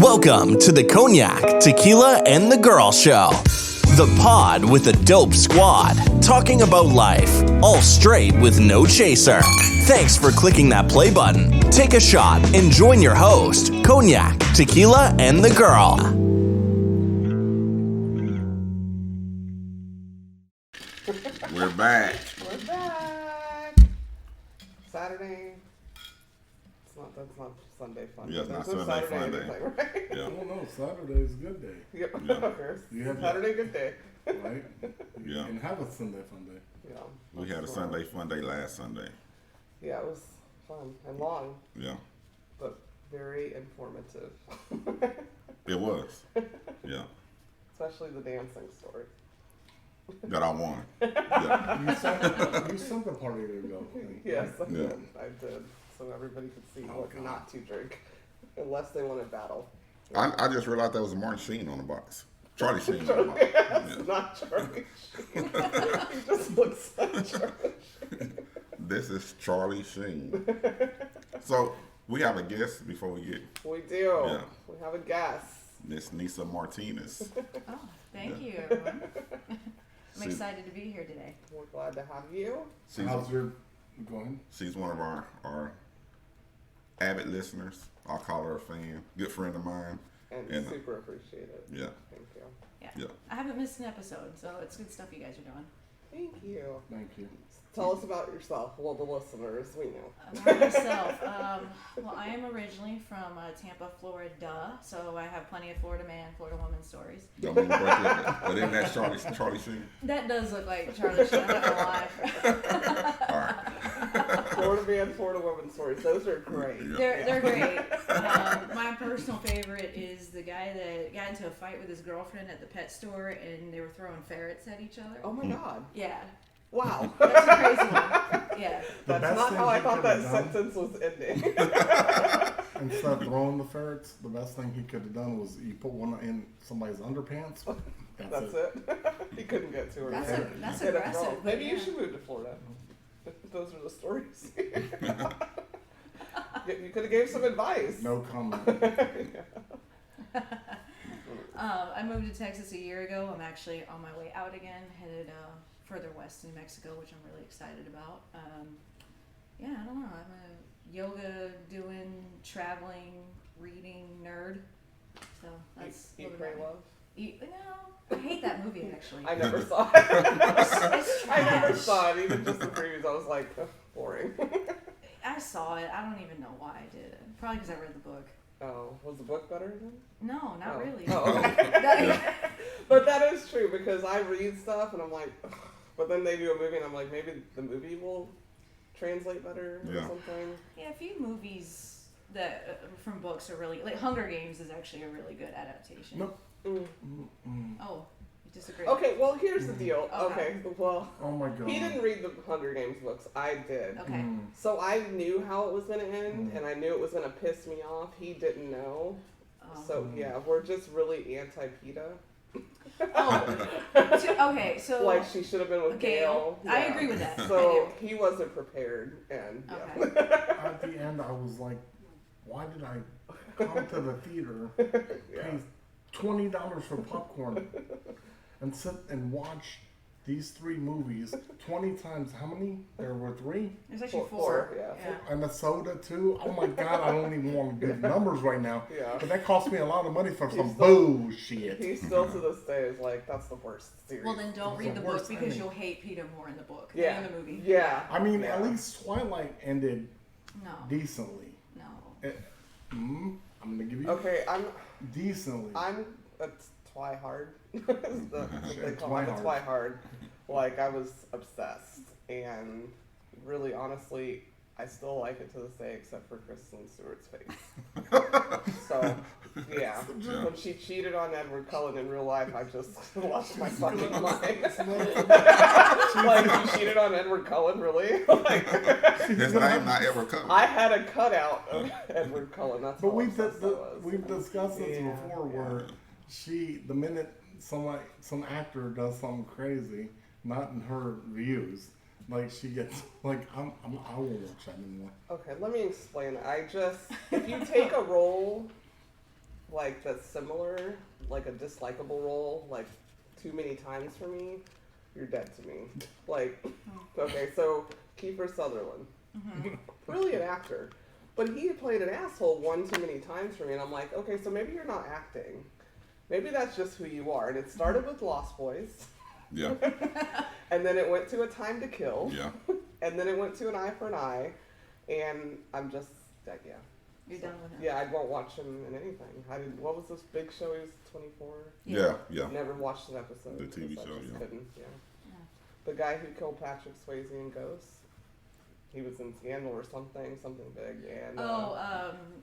Welcome to the Cognac, Tequila, and the Girl Show. The pod with a dope squad, talking about life, all straight with no chaser. Thanks for clicking that play button. Take a shot and join your host, Cognac, Tequila, and the Girl. We're back. We're back. Saturday. That's not Sunday fun. Yeah, it's not There's no Sunday fun day. anything, right? Yeah. Oh no, Saturday's a good day. Yep. Yeah. You have Saturday, good day. right? You Yeah. can have a Sunday fun day. Yeah. We had a Sunday fun day last Sunday. Yeah, it was fun and long, Yeah. but very informative. It was. Yeah. Especially the dancing story. That I won. Yeah. You sent the party to go. Yes, I Yeah. did. I did. So everybody could see what not to drink, unless they want to battle. I just realized there was a Martin Sheen on the box. Charlie Sheen on the box. It's not Charlie Sheen. He just looks like Charlie Sheen. This is Charlie Sheen. So we have a guest before we get We do. Yeah. We have a guest. Miss Nissa Martinez. Oh, thank you, everyone. I'm She's- excited to be here today. We're glad to have you. She's, How's your going? she's one of our avid listeners. I'll call her a fan. Good friend of mine. And super appreciate it. Yeah. Thank you. Yeah. Yeah. I haven't missed an episode, so it's good stuff you guys are doing. Thank you. Thank you. Tell us about yourself. Well, the listeners, we know. About myself, well, I am originally from Tampa, Florida, so I have plenty of Florida man, Florida woman stories. Don't mean to break it, but isn't that Charlie Sheen? That does look like Charlie Sheen, I'm not gonna lie. All right. Florida man, Florida woman stories. Those are great. Yeah. They're great. My personal favorite is the guy that got into a fight with his girlfriend at the pet store, and they were throwing ferrets at each other. Oh my God. Yeah, Wow. that's a crazy one. Yeah. That's best not thing how I he thought could've that done- sentence was ending. Instead of throwing the ferrets, the best thing he could have done was you put one in somebody's underpants. That's it. He couldn't get to her. That's Get it aggressive, wrong. but Maybe you yeah. should move to Florida. Those are the stories. You could have gave some advice. No comment. I moved to Texas a year ago. I'm actually on my way out again, headed further west in Mexico, which I'm really excited about. Yeah, I don't know. I'm a yoga doing, traveling, reading nerd. So that's a Eat, little pray, bit about me. love. No, I hate that movie actually. I never saw it. It's I never trash. saw it. Even just the previews, I was like, ugh, boring. I saw it. I don't even know why I did it. Probably because I read the book. Oh, was the book better then? No, not Oh. really. Oh, okay. That- But that is true because I read stuff and I'm like, ugh. But then they do a movie and I'm like, maybe the movie will translate better or Yeah. something. Yeah, a few movies that from books are really like Hunger Games is actually a really good adaptation. Nope. Mm. Oh, you disagree? Okay, well, here's the deal. Okay. Okay, well, Oh my god. he didn't read the Hunger Games books. I did. Okay. So I knew how it was going to end and I knew it was going to piss me off. He didn't know. Oh. So, yeah, we're just really anti-PETA. Okay, so Like, she should have been with Gail. I Yeah. agree with that. So he wasn't prepared, and yeah. Okay. At the end, I was like, why did I come to the theater, Yeah. pay $20 for popcorn, and sit and watch these three movies 20 times? How many? There were three? There's actually Four, four. yeah. And a soda too. Oh my god, I don't even want to do numbers right now. Yeah. But that cost me a lot of money for some still- bullshit. He still to this day is like, that's the worst series. Well, then don't It's read the the book worst because ending. you'll hate Peter more in the book yeah. than in the movie. Yeah. I mean, Yeah. at least Twilight ended No. decently. No. I'm gonna give you Okay, I'm decently. a Twihard. They call me a Twihard. Twihard. Like, I was obsessed. And really, honestly, I still like it to this day, except for Kristen Stewart's face. So, yeah. When she cheated on Edward Cullen in real life, I just lost my fucking mind. Like, you cheated on Edward Cullen, really? Like, His name not ever coming. I had a cutout of Edward Cullen. That's But how obsessed I was. we've discussed this Yeah, before, yeah. where the minute some actor does something crazy, not in her views, like she gets like I won't watch that anymore. Okay, let me explain. If you take a role like that's similar, like a dislikable role, like too many times for me, you're dead to me. Like, okay, so Kiefer Sutherland, brilliant actor, but he had played an asshole one too many times for me, and I'm like, okay, so maybe you're not acting. Maybe that's just who you are. And it started with Lost Boys. Yeah. And then it went to A Time to Kill. Yeah. And then it went to An Eye for an Eye. And I'm just, like, yeah. You're done with it. Yeah, I won't watch him in anything. What was this big show? He was 24. Yeah. Never watched an episode. The TV because I show, just yeah. couldn't, yeah. The guy who killed Patrick Swayze in Ghost. He was in Scandal or something big. And,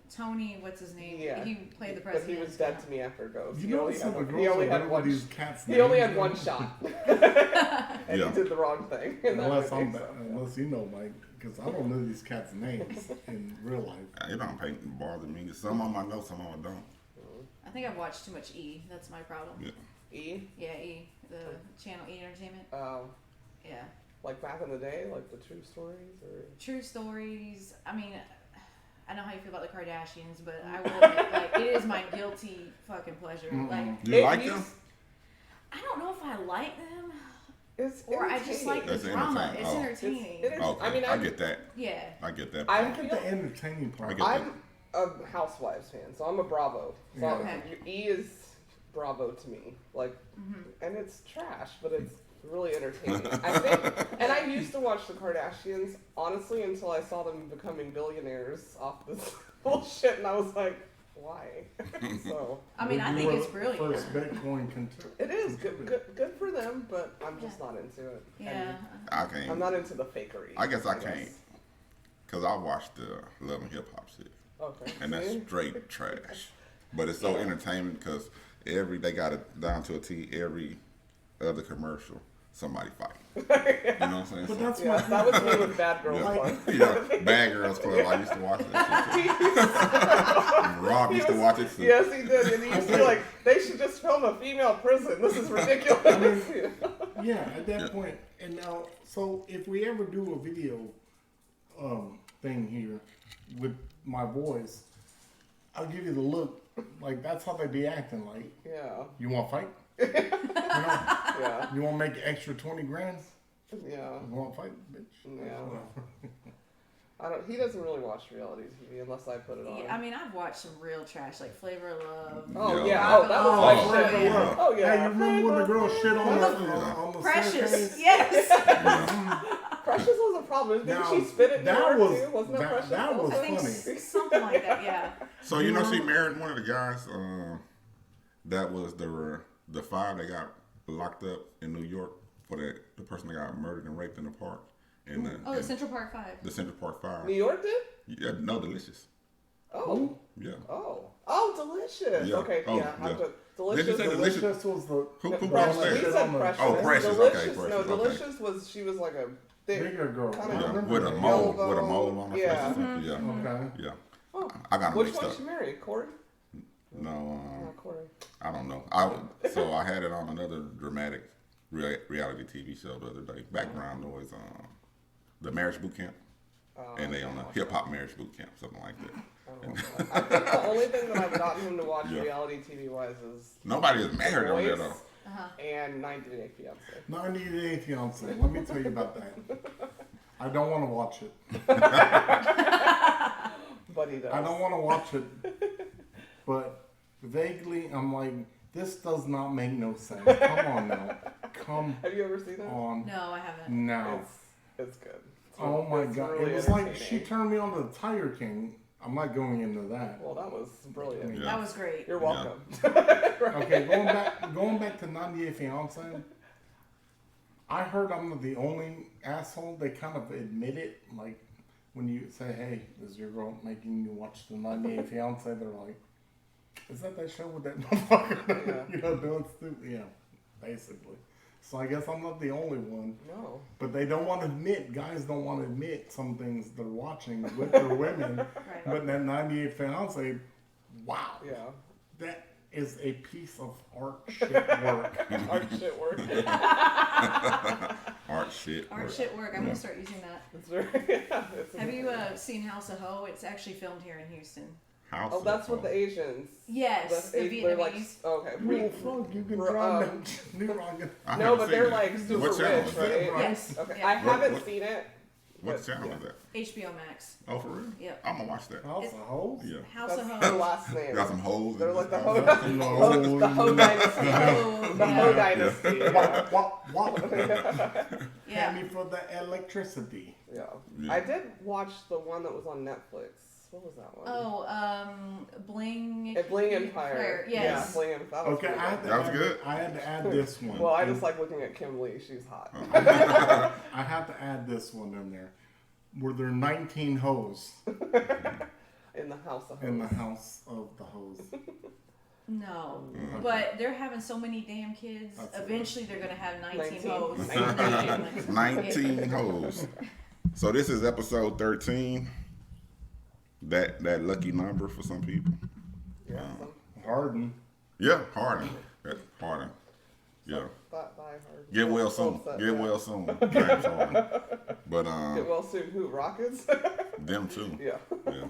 Tony, what's his name? Yeah. He played the president. But he was dead to me after Ghost. You know some of the girls are good with these cats' He only names, had you one know? shot. And Yeah. he did the wrong thing. in that Unless movie, so, yeah. unless you know, Mike, because I don't know these cats' names in real life. It don't bother me. Some of them I know, some of them I don't. I think I've watched too much E. That's my problem. Yeah. E? Yeah, E. The channel E Entertainment. Yeah. Like back in the day, like the true stories, or True stories. I mean, I know how you feel about the Kardashians, but I will admit, like, it is my guilty fucking pleasure. Like, Do you like them? I don't know if I like them it's or I just like the That's drama. entertaining. It's Oh. entertaining. It is. Okay. I mean, I get that. Yeah. I get that. I I get the entertaining part. I get I'm a Housewives fan, so I'm a Bravo. So Okay. E is Bravo to me, like, and it's trash, but it's really entertaining. I think, and I used to watch the Kardashians honestly until I saw them becoming billionaires off this bullshit, and I was like, why? So I mean, I think it's brilliant. First Bitcoin control. it is good for them, but I'm just not into it. Yeah. And I can't. I'm not into the fakery. I guess I can't. Because I watched the Love and Hip Hop shit. Okay. And that's See? straight trash. But it's so entertaining because they got it down to a T, every other commercial, somebody fighting. You know what I'm saying? But So- that's Yeah, what that was me with Bad Girls Club. yeah, Bad Girls Club. I used to watch that shit. Rob used to watch it too. Yes, he did. And he used to be like, they should just film a female prison. This is ridiculous. yeah, at that point. And now, so if we ever do a video thing here with my voice, I'll give you the look. Like, that's how they be acting. Like, Yeah. you want to fight? Yeah. You want to make extra 20 grand? Yeah. You want to fight, bitch? Yeah. He doesn't really watch reality TV unless I put it on. Yeah, I mean, I've watched some real trash, like Flavor of Love. Oh, Yeah. yeah. Oh, that was my Oh, shit. yeah. Oh, yeah. Hey, you remember when the girl shit on the Precious. staircase? Yes. Precious was a problem. Didn't Now, she spit it in that her was- too? Wasn't that Precious? that was also? I think funny. something like that, yeah. So you know she married one of the guys that was the five that got locked up in New York for the person that got murdered and raped in the park. Oh, the Central Park 5. The Central Park Five. New York did? Yeah, no, Delicious. Oh. Yeah. Oh. Oh, Delicious. Yeah. Okay, Oh, yeah. yeah. Delicious. Did you say Delicious? Delicious was the Who Precious. brought We that? said Precious. Oh, Precious. Delicious. Okay, Precious. No, Okay. Delicious was, she was like a thick. bigger girl. Kinda I Yeah, remember with a that. mole, Yellow, with a mole on her yeah. face. Or something. Yeah. Okay. Yeah. Oh. I got them Which mixed one up. she married? Corey? No, Oh, Corey. I don't know. So I had it on another dramatic reality TV show the other day. Background noise. The Marriage Boot Camp, and they on a hip hop marriage boot camp, something like that. I think the only thing that I've gotten him to watch Yeah. reality TV wise is Nobody is married on there Voice though. and 90 Day Fiance. 90 Day Fiance. Let me tell you about that. I don't want to watch it. But he does. I don't want to watch it. But vaguely, I'm like, this does not make no sense. Come on now. Come Have you ever seen it? on No, I haven't. now. It's good. Oh my it's god. really It was like she entertaining. turned me on to the Tiger King. I'm not going into that. Well, that was brilliant. Yeah. That was great. You're welcome. Okay, going back to 90 Day Fiance. I heard I'm not the only asshole. They kind of admit it. Like, when you say, hey, is your girl making you watch the 90 Day Fiance? They're like, is that show with that motherfucker? Yeah. You know, doing stupid. Yeah, basically. So I guess I'm not the only one. No. But they don't want to admit, guys don't want to admit some things they're watching with their women. Right. But that 98 Fiance, wow. Yeah. That is a piece of art shit work. Art shit work. Art shit. Art shit work. I'm going to start using that. It's very, it's Have you seen House of Ho? It's actually filmed here in Houston. House Oh, of that's what Hoes. the Asians. Yes, the they're like, Vietnamese. okay. Real fuck, you can drive that New Rocket. I No, haven't but seen they're that. like super What channel rich, is that? right? Yes. Okay, Yeah. I haven't What- seen it. What but, channel yeah. is that? HBO Max. Oh, for real? Yep. I'm gonna watch that. House of Hoes? Yeah. House That's of their Hoes. last name. Got some hoes. They're in like it. the Oh, Ho, the Ho Dynasty. Oh, The Ho Dynasty. Yeah. What? Yeah. Pay me for the electricity. Yeah. Yeah. I did watch the one that was on Netflix. What was that one? Oh, Bling. Bling Empire. Yes. Yeah, Bling Empire. That was Okay, pretty I had, good. to That was add, good? I had to add this one. Well, I just like looking at Kim Lee. She's hot. I had to add this one in there. Were there 19 hoes In the house of in the Hoes. house of the hoes? No, but they're having so many damn kids. That's Eventually, they're gonna have 19 19. hoes. 19 hoes. So this is episode 13. That lucky number for some people. Yeah. Harden. Yeah, Harden. That's Harden. Yeah. Bye, Hard. Get well soon. Upset, Get yeah. well soon. James Harden. But Get well soon. Who? Rockets? them too. Yeah. Yeah.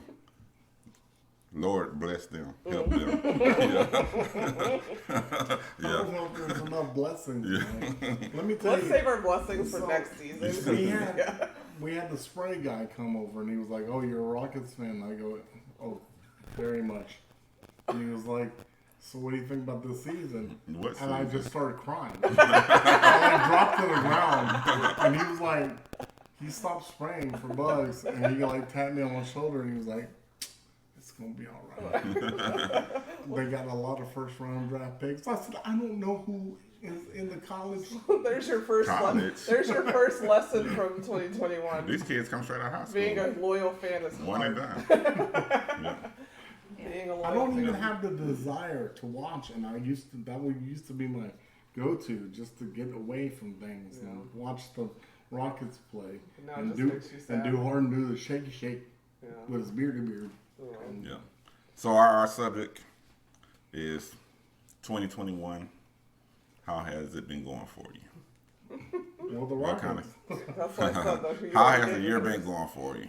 Lord bless them. Help Mm. them. I Yeah. don't know if there's enough blessings. Yeah. Man. Let me tell Let's you. save our blessings for So- next season. We had the spray guy come over and he was like, "Oh, you're a Rockets fan?" I go, "Oh, very much." And he was like, "So what do you think about this season?" What And I season? just started crying. I like dropped to the ground, and he was like, he stopped spraying for bugs, and he like tapped me on my shoulder, and he was like, "It's gonna be all right." They got a lot of first round draft picks. I said, "I don't know who is in the college." There's your first College. There's your first lesson from 2021. These kids come straight out of high school. Being a loyal fan is One and hard. done. Yeah. Being a loyal I don't fan. even have the desire to watch, and that used to be my go-to, just to get away from things and watch the Rockets play No, it and just do makes you sad. Harden do the shaky shake Yeah. with his beard. Yeah. Yeah. So our subject is 2021. How has it been going for you? Well, the What kind Rockets. That's what I said, though. You How already has the did year yours. been going for you?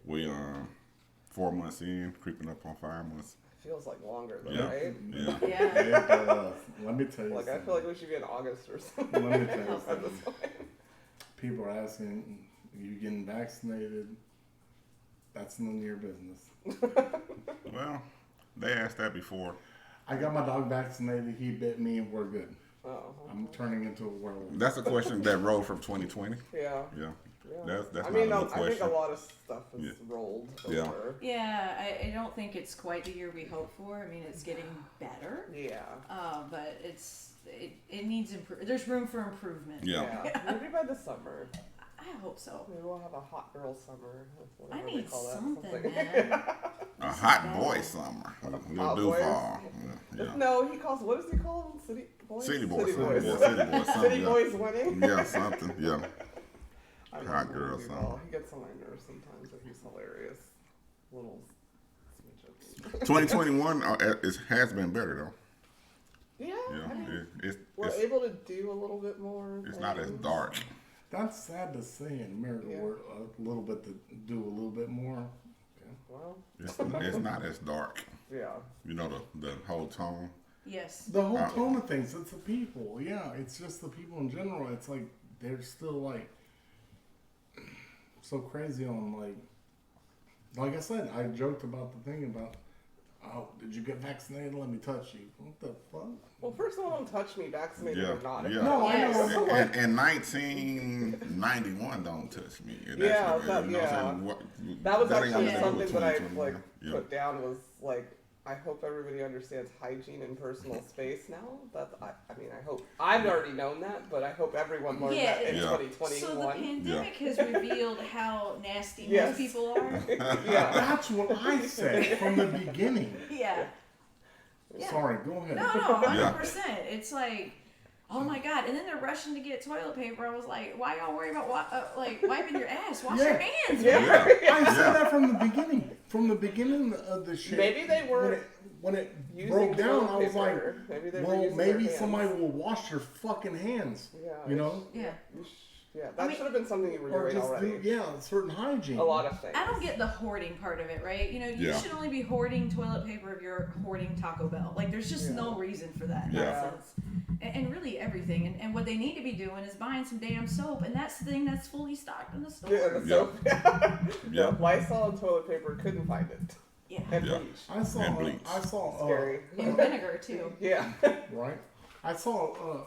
We 4 months in, creeping up on 5 months. Feels like longer though, Yeah. right? Yeah. Yeah. Let me tell you Like I something. feel like we should be in August or something. Let me tell you At something. this point. People are asking, you getting vaccinated? That's none of your business. Well, they asked that before. I got my dog vaccinated. He bit me, and we're good. Oh. I'm turning into a werewolf. That's a question that rolled from 2020. Yeah. Yeah. Yeah. That's I not mean, a new I think question. a lot of stuff is Yeah. rolled Yeah. over. Yeah, I don't think it's quite the year we hoped for. I mean, it's getting better, Yeah. but it needs there's room for improvement. Yeah. Maybe by the summer. I hope so. Maybe we'll have a hot girl summer. I whatever they need call that, something, man. A hot boy summer. We'll Hot do boys? fall. Yeah. No, he calls. What does he call them? City boys. City boys. City boys. Yeah, city boys. Something, City yeah. boys winning. Yeah, something. Yeah. I Hot love girl Louis summer. Ball. He gets on my nerves sometimes, but he's hilarious. Little smidge. 2021 has been better Yeah. though. I mean, Yeah. we're It's able to do a little bit more. it's not as things. dark. That's sad to say in America. Yeah. We're a little bit to do a little bit more. Well, It's not as dark. yeah. You know the whole tone. Yes. The whole tone of things, it's the people. Yeah, it's just the people in general. It's like they're still like so crazy on like I said, I joked about the thing about, oh, did you get vaccinated? Let me touch you. What the fuck? Well, first of all, don't touch me, vaccinated Yeah. or not. Yeah. No, I Yes. know. And 1991 don't touch me. And that's Yeah, what- that- you know what I'm yeah. saying? What- That was ain't actually got nothing to do something with that I 2021. like Yeah. put down was like, I hope everybody understands hygiene and personal space now. That's I mean I hope I've already known that, but I hope everyone learned Yeah, that in Yeah. So the 2021. pandemic has revealed how nasty Yes. most people are. Yeah. That's what I said from the beginning. Yeah. Yeah. Sorry, go ahead. No, 100%. It's like, oh my god! And then they're rushing to get toilet paper. I was like, why y'all worry about like wiping your ass? Wash your Yeah. hands. Yeah. I said Yeah. that from the beginning. From the beginning of the shit. Maybe they weren't when it using broke down. toilet I was like, paper. Maybe they were well, using maybe their hands. somebody will wash your fucking hands. Yeah. You know? Yeah. Yeah. Yeah, that should have been something you were or doing just already. certain hygiene. A lot of things. I don't get the hoarding part of it, right? You know, you should only be hoarding toilet paper if you're hoarding Taco Bell. Like, there's just no reason for that nonsense. And really everything. And what they need to be doing is buying some damn soap, and that's the thing that's fully stocked in the store. Yeah, the soap. Yeah. Lysol and toilet paper couldn't find it. Yeah. And bleach. I saw Scary. And vinegar, too. Yeah. right. I saw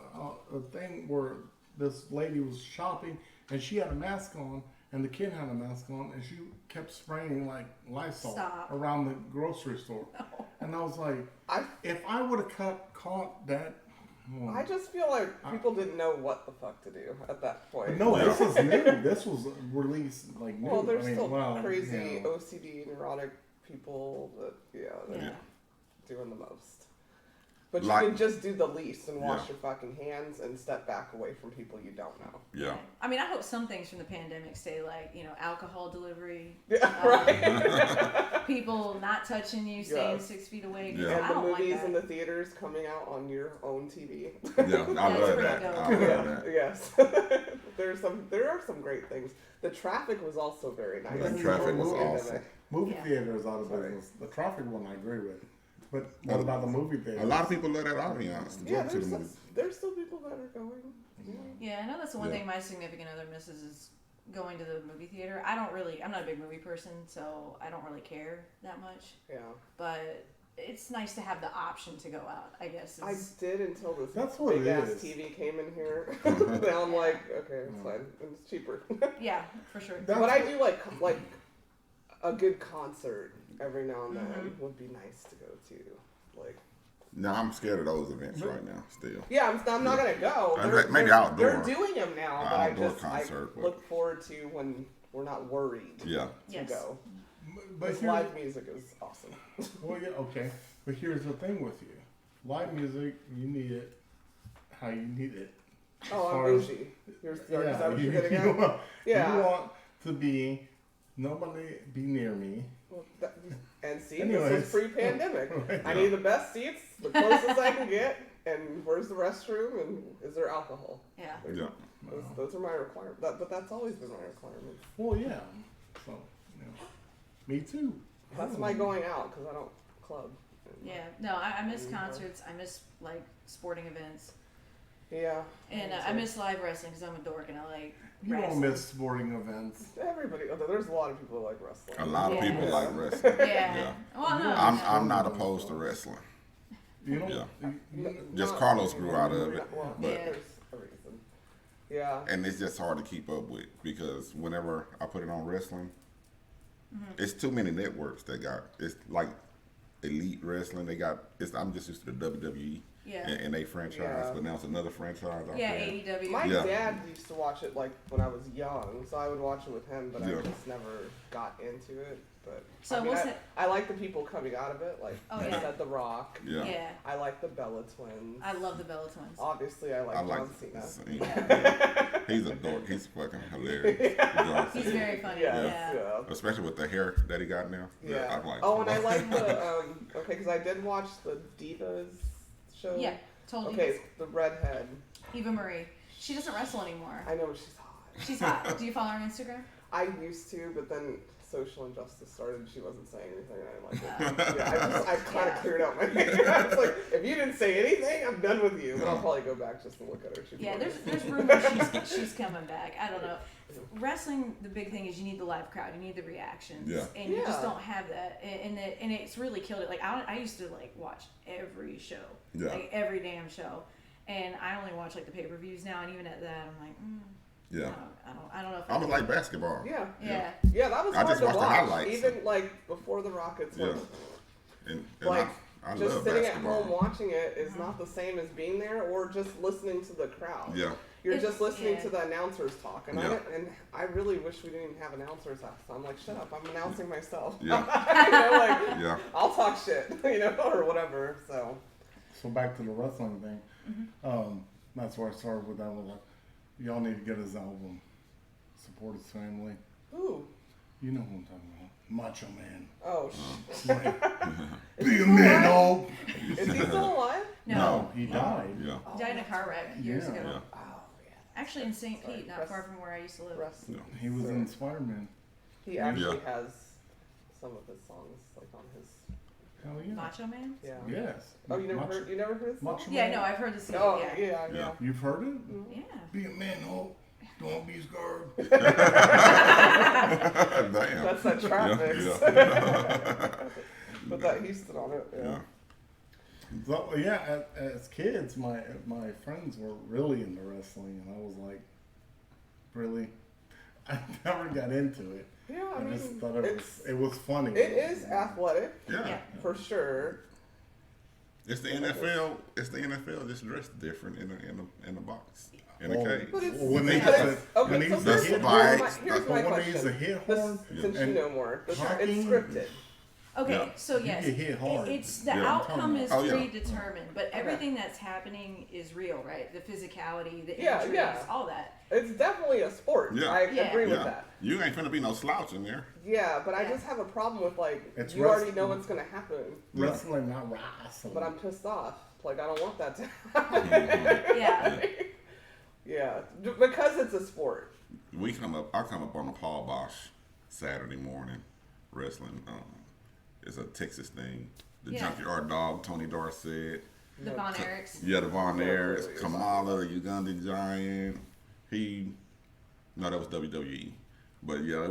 a thing where this lady was shopping and she had a mask on and the kid had a mask on and she kept spraying like Lysol around the grocery store. No. And I was like, if I would have caught that. I just feel like people didn't know what the fuck to do at that point. No, this was new. This was released like new. Well, there's still crazy OCD neurotic people that they're doing the most. But you can just do the least and wash your fucking hands and step back away from people you don't know. Yeah. I mean, I hope some things from the pandemic stay, like, you know, alcohol delivery. Yeah, right. People not touching you, staying 6 feet away. Yeah. And I the don't movies like that. in the theaters coming out on your own TV. Yeah, I love that. I love that. Yes. There are some great things. The traffic was also very nice. The traffic was awesome. Movie theaters out of business. The traffic one I agree with. But what about the movie theater? A lot of people love that audience to go to the movie. There's still people that are going. Yeah, I know that's the one thing my significant other misses is going to the movie theater. I'm not a big movie person, so I don't really care that much. Yeah. But it's nice to have the option to go out, I guess. I did until this what big ass is. TV came in here. Now I'm like, okay, it's fine. It's cheaper. Yeah, for sure. But I do like a good concert every now and then would be nice to go to. Like, No, I'm scared of those events right now. Still. yeah, I'm not gonna go. Maybe outdoor. They're doing them now, but Outdoor I concert, but- look forward to when we're not worried Yeah. to go. But Because live music is awesome. Well, yeah, okay. But here's the thing with you. Live music, you need it how you need it. Oh, I'm far as- bougie. Is that what you're getting at? Yeah. You want to be, nobody be near me. Well, and see, Anyways. this is pre-pandemic. Right. I need the best seats, the closest I can get, and where's the restroom, and is there alcohol? Yeah. Yeah. Those are my requirements. But that's always been my requirements. Well, yeah. So, you know, me too. That's my going out because I don't club. Yeah. No, I miss concerts. I miss, like, sporting events. Yeah. And I miss live wrestling because I'm a dork and I like You wrestling. don't miss sporting events. Everybody. There's a lot of people who like wrestling. A lot of Yeah. people like wrestling. Yeah. Well, no. I'm not opposed to wrestling. You know, Yeah. Just Carlos grew out of it, Well, but Yeah. there's a reason. Yeah. and it's just hard to keep up with because whenever I put it on wrestling, it's too many networks that got it's like Elite Wrestling. I'm just used to the WWE Yeah. and they franchise, Yeah. but now it's another franchise out Yeah, there. AEW. My Yeah. dad used to watch it like when I was young, so I would watch it with him, but I Yeah. just never got into it. But So I mean, what's it? I like the people coming out of it, like Oh, I yeah. said, The Rock. Yeah. Yeah. I like the Bella Twins. I love the Bella Twins. Obviously, I like I like John Cena. Cena. He's a dork. He's fucking hilarious. John He's Cena. very funny. Yes, Yeah. yeah. Especially with the hair that he got now. Yeah. I'm like, Oh, and I like the because I did watch the Divas show. Yeah. Told you. Okay, the redhead. Eva Marie. She doesn't wrestle anymore. I know she's hot. She's hot. Do you follow her on Instagram? I used to, but then social injustice started. She wasn't saying anything, and I didn't like it. Yeah, I kind of cleared out my hair. I was like, if you didn't say anything, I'm done with you. But I'll probably go back just to look at her. She's Yeah, funny. there's rumors she's coming back. I don't know. Wrestling, the big thing is you need the live crowd, you need the reactions, Yeah. and you just Yeah. don't have that. And it's really killed it. Like I used to like watch every show, Yeah. like every damn show, and I only watch like the pay-per-views now. And even at that, I'm like, yeah. I don't know. If I was like basketball. Yeah. yeah. Yeah, that was I hard just to watched the watch. highlights. Even like before the Rockets Yeah. went. And Like I just love sitting basketball. at home watching it is not the same as being there or just listening to the crowd. Yeah. You're It's- just listening yeah. to the announcers talk, and Yeah. I really wish we didn't have announcers. So I'm like, shut up! I'm announcing myself. Yeah. You know, like Yeah. I'll talk shit, you know, or whatever. So So back to the wrestling thing. That's where I started with that. Was like, y'all need to get his album. Support his family. ooh, You know who I'm talking about. Macho Man. oh, Be a man, oh. is he still alive? No. He died. Yeah. Oh, He died in a car wreck years Yeah. ago. Yeah. Oh yeah. Actually, in St. Sorry, Pete, not far from where I used to live. Wrestling. No. He was in Spider-Man. He actually Yeah. has some of his songs like on his. Hell yeah. Macho Man? Yeah. Yes. Oh, you never heard his song? Macho Yeah, Man? no, I've heard the CD. Oh, yeah. yeah. Yeah. You've heard it? Yeah. Be a man, no. Don't be scared. Damn. That's that trap mix. Yeah. With that Houston on it. Yeah. Yeah. So, yeah, as kids, my friends were really into wrestling, and I was like, really? I never got into it. Yeah, I I mean, just thought it was funny. it is athletic Yeah. Yeah. for sure. It's the NFL. It's the NFL just dressed different in the box. In a Oh, cage. But it's, when they but used it's- to, okay, when they so used to here's hit my- hard, here's my when they used to question. hit This, hard, since you and know more, it's hockey- scripted. Okay, Yeah. so You yes, get hit hard. it's the Yeah. outcome is Oh, yeah. predetermined, but everything that's happening is real, right? The physicality, the Yeah, injuries, yeah. all that. It's definitely a sport. Yeah. I Yeah. agree with Yeah. that. You ain't finna be no slouch in there. Yeah, but I Yeah. just have a problem with like It's you already wrestling. know what's gonna happen, wrestling, not wrestling. but I'm pissed off. Like I don't want that to happen. Yeah. Yeah, because it's a sport. I come up on a Paul Bosch Saturday morning wrestling. It's a Texas thing. The Yeah. Junkyard Dog, Tony Dorsett. The Von Erichs. Yeah, the Von Yeah, Erichs, really. Kamala, the Ugandan Giant. No, that was WWE. But yeah,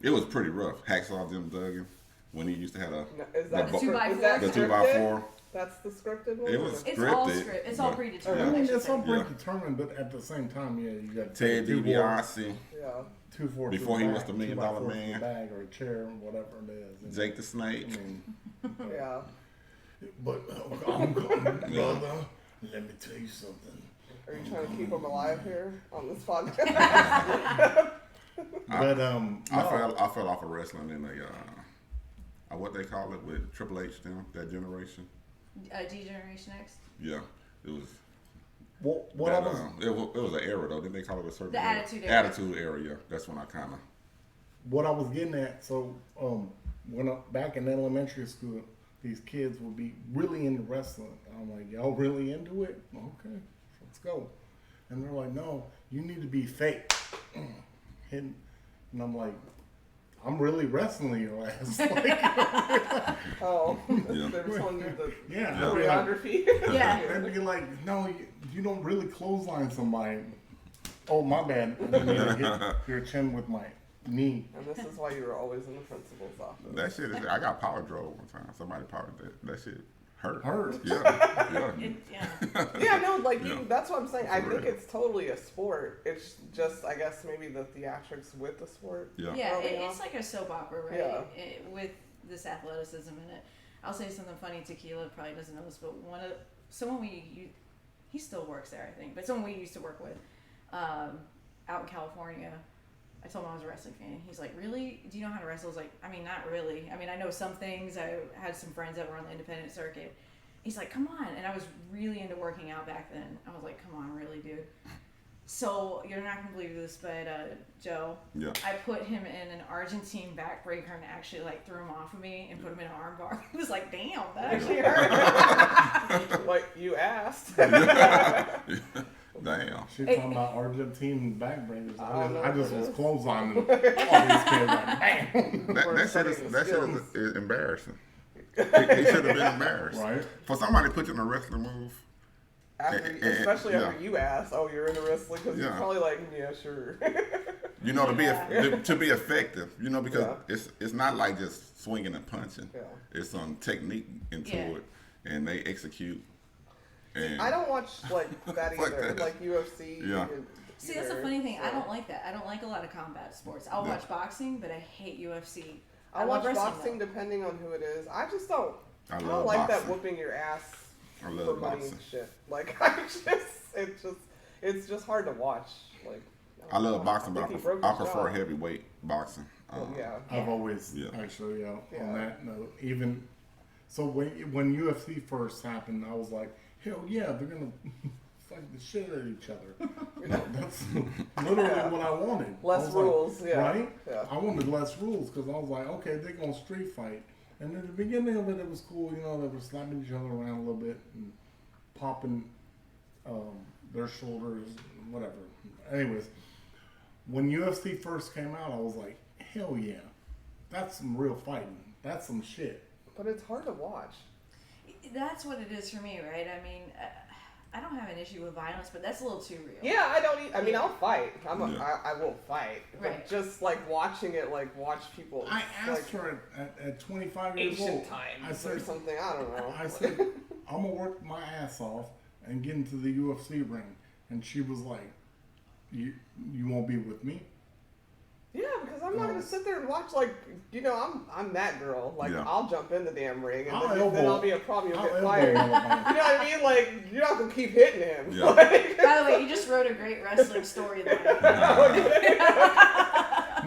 it was pretty rough. Hacksaw Jim Duggan when he used to have No, is that The scripted? 2x4? Is that the scripted? 2x4. That's the scripted one. It was It's all scripted, script. It's all but- predetermined. I I mean, should it's all say. predetermined, but at the same time, yeah, you got Ted DiBiase, Yeah. 2-4 Before to he the was back, the $1 million 2x4 to man. the bag or a chair, whatever it is. And, Jake the Snake. I mean, Yeah. but I'm brother. Let me tell you something. Are you trying to keep them alive here on this podcast? But I fell off of wrestling in what they call it with Triple H them, that generation. D-Generation X. Yeah, it was. what I was It was an era though. Didn't they call it a certain The era? Attitude Era. Attitude era. Yeah, that's when I kind of. what I was getting at. So when back in elementary school, these kids would be really into wrestling. I'm like, y'all really into it? Okay, let's go. And they're like, no, you need to be fake. And I'm like, I'm really wrestling your ass. Like, Oh, Yeah. they were telling you the yeah. choreography. Yeah. And they'd be like, no, you don't really clothesline somebody. Oh, my bad. I didn't mean to hit your chin with my knee. And this is why you were always in the principal's office. That shit is. I got power drove one time. Somebody powered that shit hurt. Hurt. Yeah. Yeah. Yeah, no, like Yeah. that's what I'm saying. I For think real. it's totally a sport. It's just, I guess, maybe the theatrics with the sport. Yeah. Yeah, Throwing it's off. like a soap opera, right? Yeah. With this athleticism in it. I'll say something funny. Tequila probably doesn't know this, but someone he still works there, I think, but someone we used to work with, out in California. I told him I was a wrestling fan. He's like, really? Do you know how to wrestle? I was like, I mean, not really. I mean, I know some things. I had some friends that were on the independent circuit. He's like, come on. And I was really into working out back then. I was like, come on, really, dude? So you're not going to believe this, but Joe, Yeah. I put him in an Argentine backbreaker and actually like threw him off of me and put him in an arm bar. He was like, damn, that actually hurt. Like you asked. Damn. She talking about Argentine backbreakers. know I just what it was is. clotheslining all these kids like, bam. We're That shit studying is embarrassing. He should have been embarrassed. Right. For somebody to put you in a wrestling move. Especially Yeah. after you asked, oh, you're into wrestling, because you're Yeah. probably like, yeah, sure. You know, Yeah. to be effective, you know, because Yeah. it's not like just swinging and punching. Yeah. It's some technique into Yeah. it, and they execute. And I don't watch like that Fuck either, that. like UFC. Yeah. See, that's the either, funny thing. I so. don't like that. I don't like a lot of combat sports. I'll Yeah. watch boxing, but I hate UFC. I love watch wrestling, boxing though. depending on who it is. I just don't. I I love don't like that boxing. whooping your ass I for love money boxing. shit. Like it's just hard to watch. Like I love boxing, I but think he broke I his prefer jaw. heavyweight boxing. Well, yeah. I've always Yeah. actually on Yeah. that note, even so when UFC first happened, I was like, hell yeah, they're gonna fight the shit out of each other. You know, that's literally Yeah. what I wanted. I Less was like, rules, yeah. Right? Yeah. I wanted less rules because I was like, okay, they're gonna street fight. And in the beginning of it, it was cool. You know, they were slapping each other around a little bit and popping their shoulders, whatever. Anyways, when UFC first came out, I was like, hell yeah, that's some real fighting. That's some shit. But it's hard to watch. That's what it is for me, right? I mean, I don't have an issue with violence, but that's a little too real. Yeah, I don't. I mean, I'll fight. I will fight. But Right. just like watching it, like watch people. I asked her at 25 years old. Ancient times I said or something. I don't know. I said, I'm gonna work my ass off and get into the UFC ring, and she was like, "You won't be with me." Yeah, because I'm not gonna sit there and watch like I'm that girl. Like Yeah. I'll jump in the damn ring and I'll then I'll be a problem. You'll get fired. You know elbow. what I mean? Like you're not gonna keep hitting him. Yeah. Like, By the way, you just wrote a great wrestling storyline.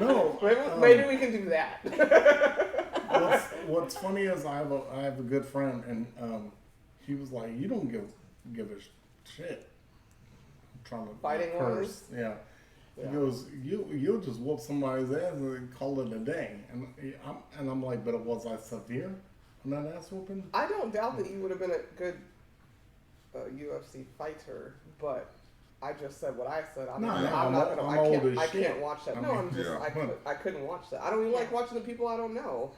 No. maybe we can do that. What's funny is I have a good friend, and he was like, "You don't give a shit." I'm trying to Fighting curse. wise? Yeah. Yeah. He goes, you'll just whoop somebody's ass and call it a day. And I'm like, but was I severe on that ass whooping? I don't doubt that you would have been a good UFC fighter, but I just said what I said. I'm I can't watch that. No, I'm just Yeah. I couldn't watch that. I don't even like watching the people I don't know.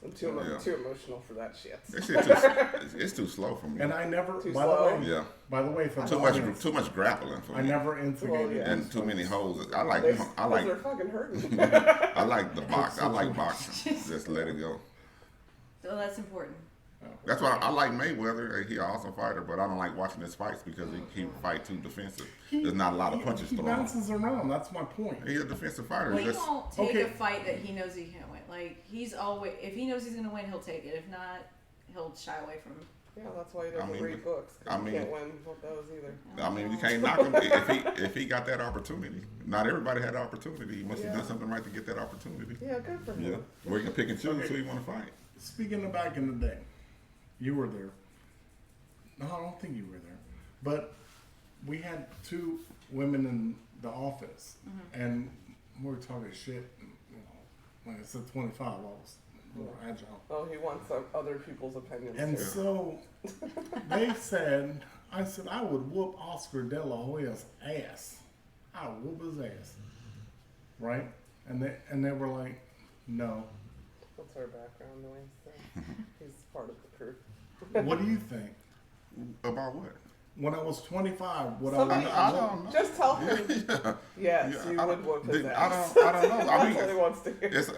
I'm too emotional for that shit. It's too slow for me. And I never. Too by slow? the way, Yeah. By the way, for the Too audience, much grappling for me. I never instigated. yeah. And too many holes. I like Those are fucking hurting. I like the box. I like boxing. Just let it go. So that's important. That's why I like Mayweather. He's an awesome fighter, but I don't like watching his fights because he fight too defensive. There's not a lot of punches He thrown. bounces around. That's my point. He's a defensive fighter. Well, he Just- won't take Okay. a fight that he knows he can't win. Like, he's always, if he knows he's going to win, he'll take it. If not, he'll shy away from it. Yeah, that's why he doesn't I mean, read books. 'Cause I he mean- can't win with those either. I mean, you can't knock him if he got that opportunity. Not everybody had the opportunity. He must have done something right to get that opportunity. Yeah, good for him. Yeah, where you can pick and choose who you want to fight. Speaking of back in the day, you were there. No, I don't think you were there. But we had two women in the office, and we were talking shit. Like I said, 25, I was more agile. Oh, he wants other people's opinions. And too. so they said, I said, I would whoop Oscar De La Hoya's ass. I would whoop his ass. Right? And they were like, no. What's our background noise? So he's part of the crew. What do you think? About what? When I was 25, what Somebody- I I would don't know. Just tell him. Yeah. Yes, Yeah, you I would don't- whoop his I ass. don't know. I That's mean, all he wants to hear. it's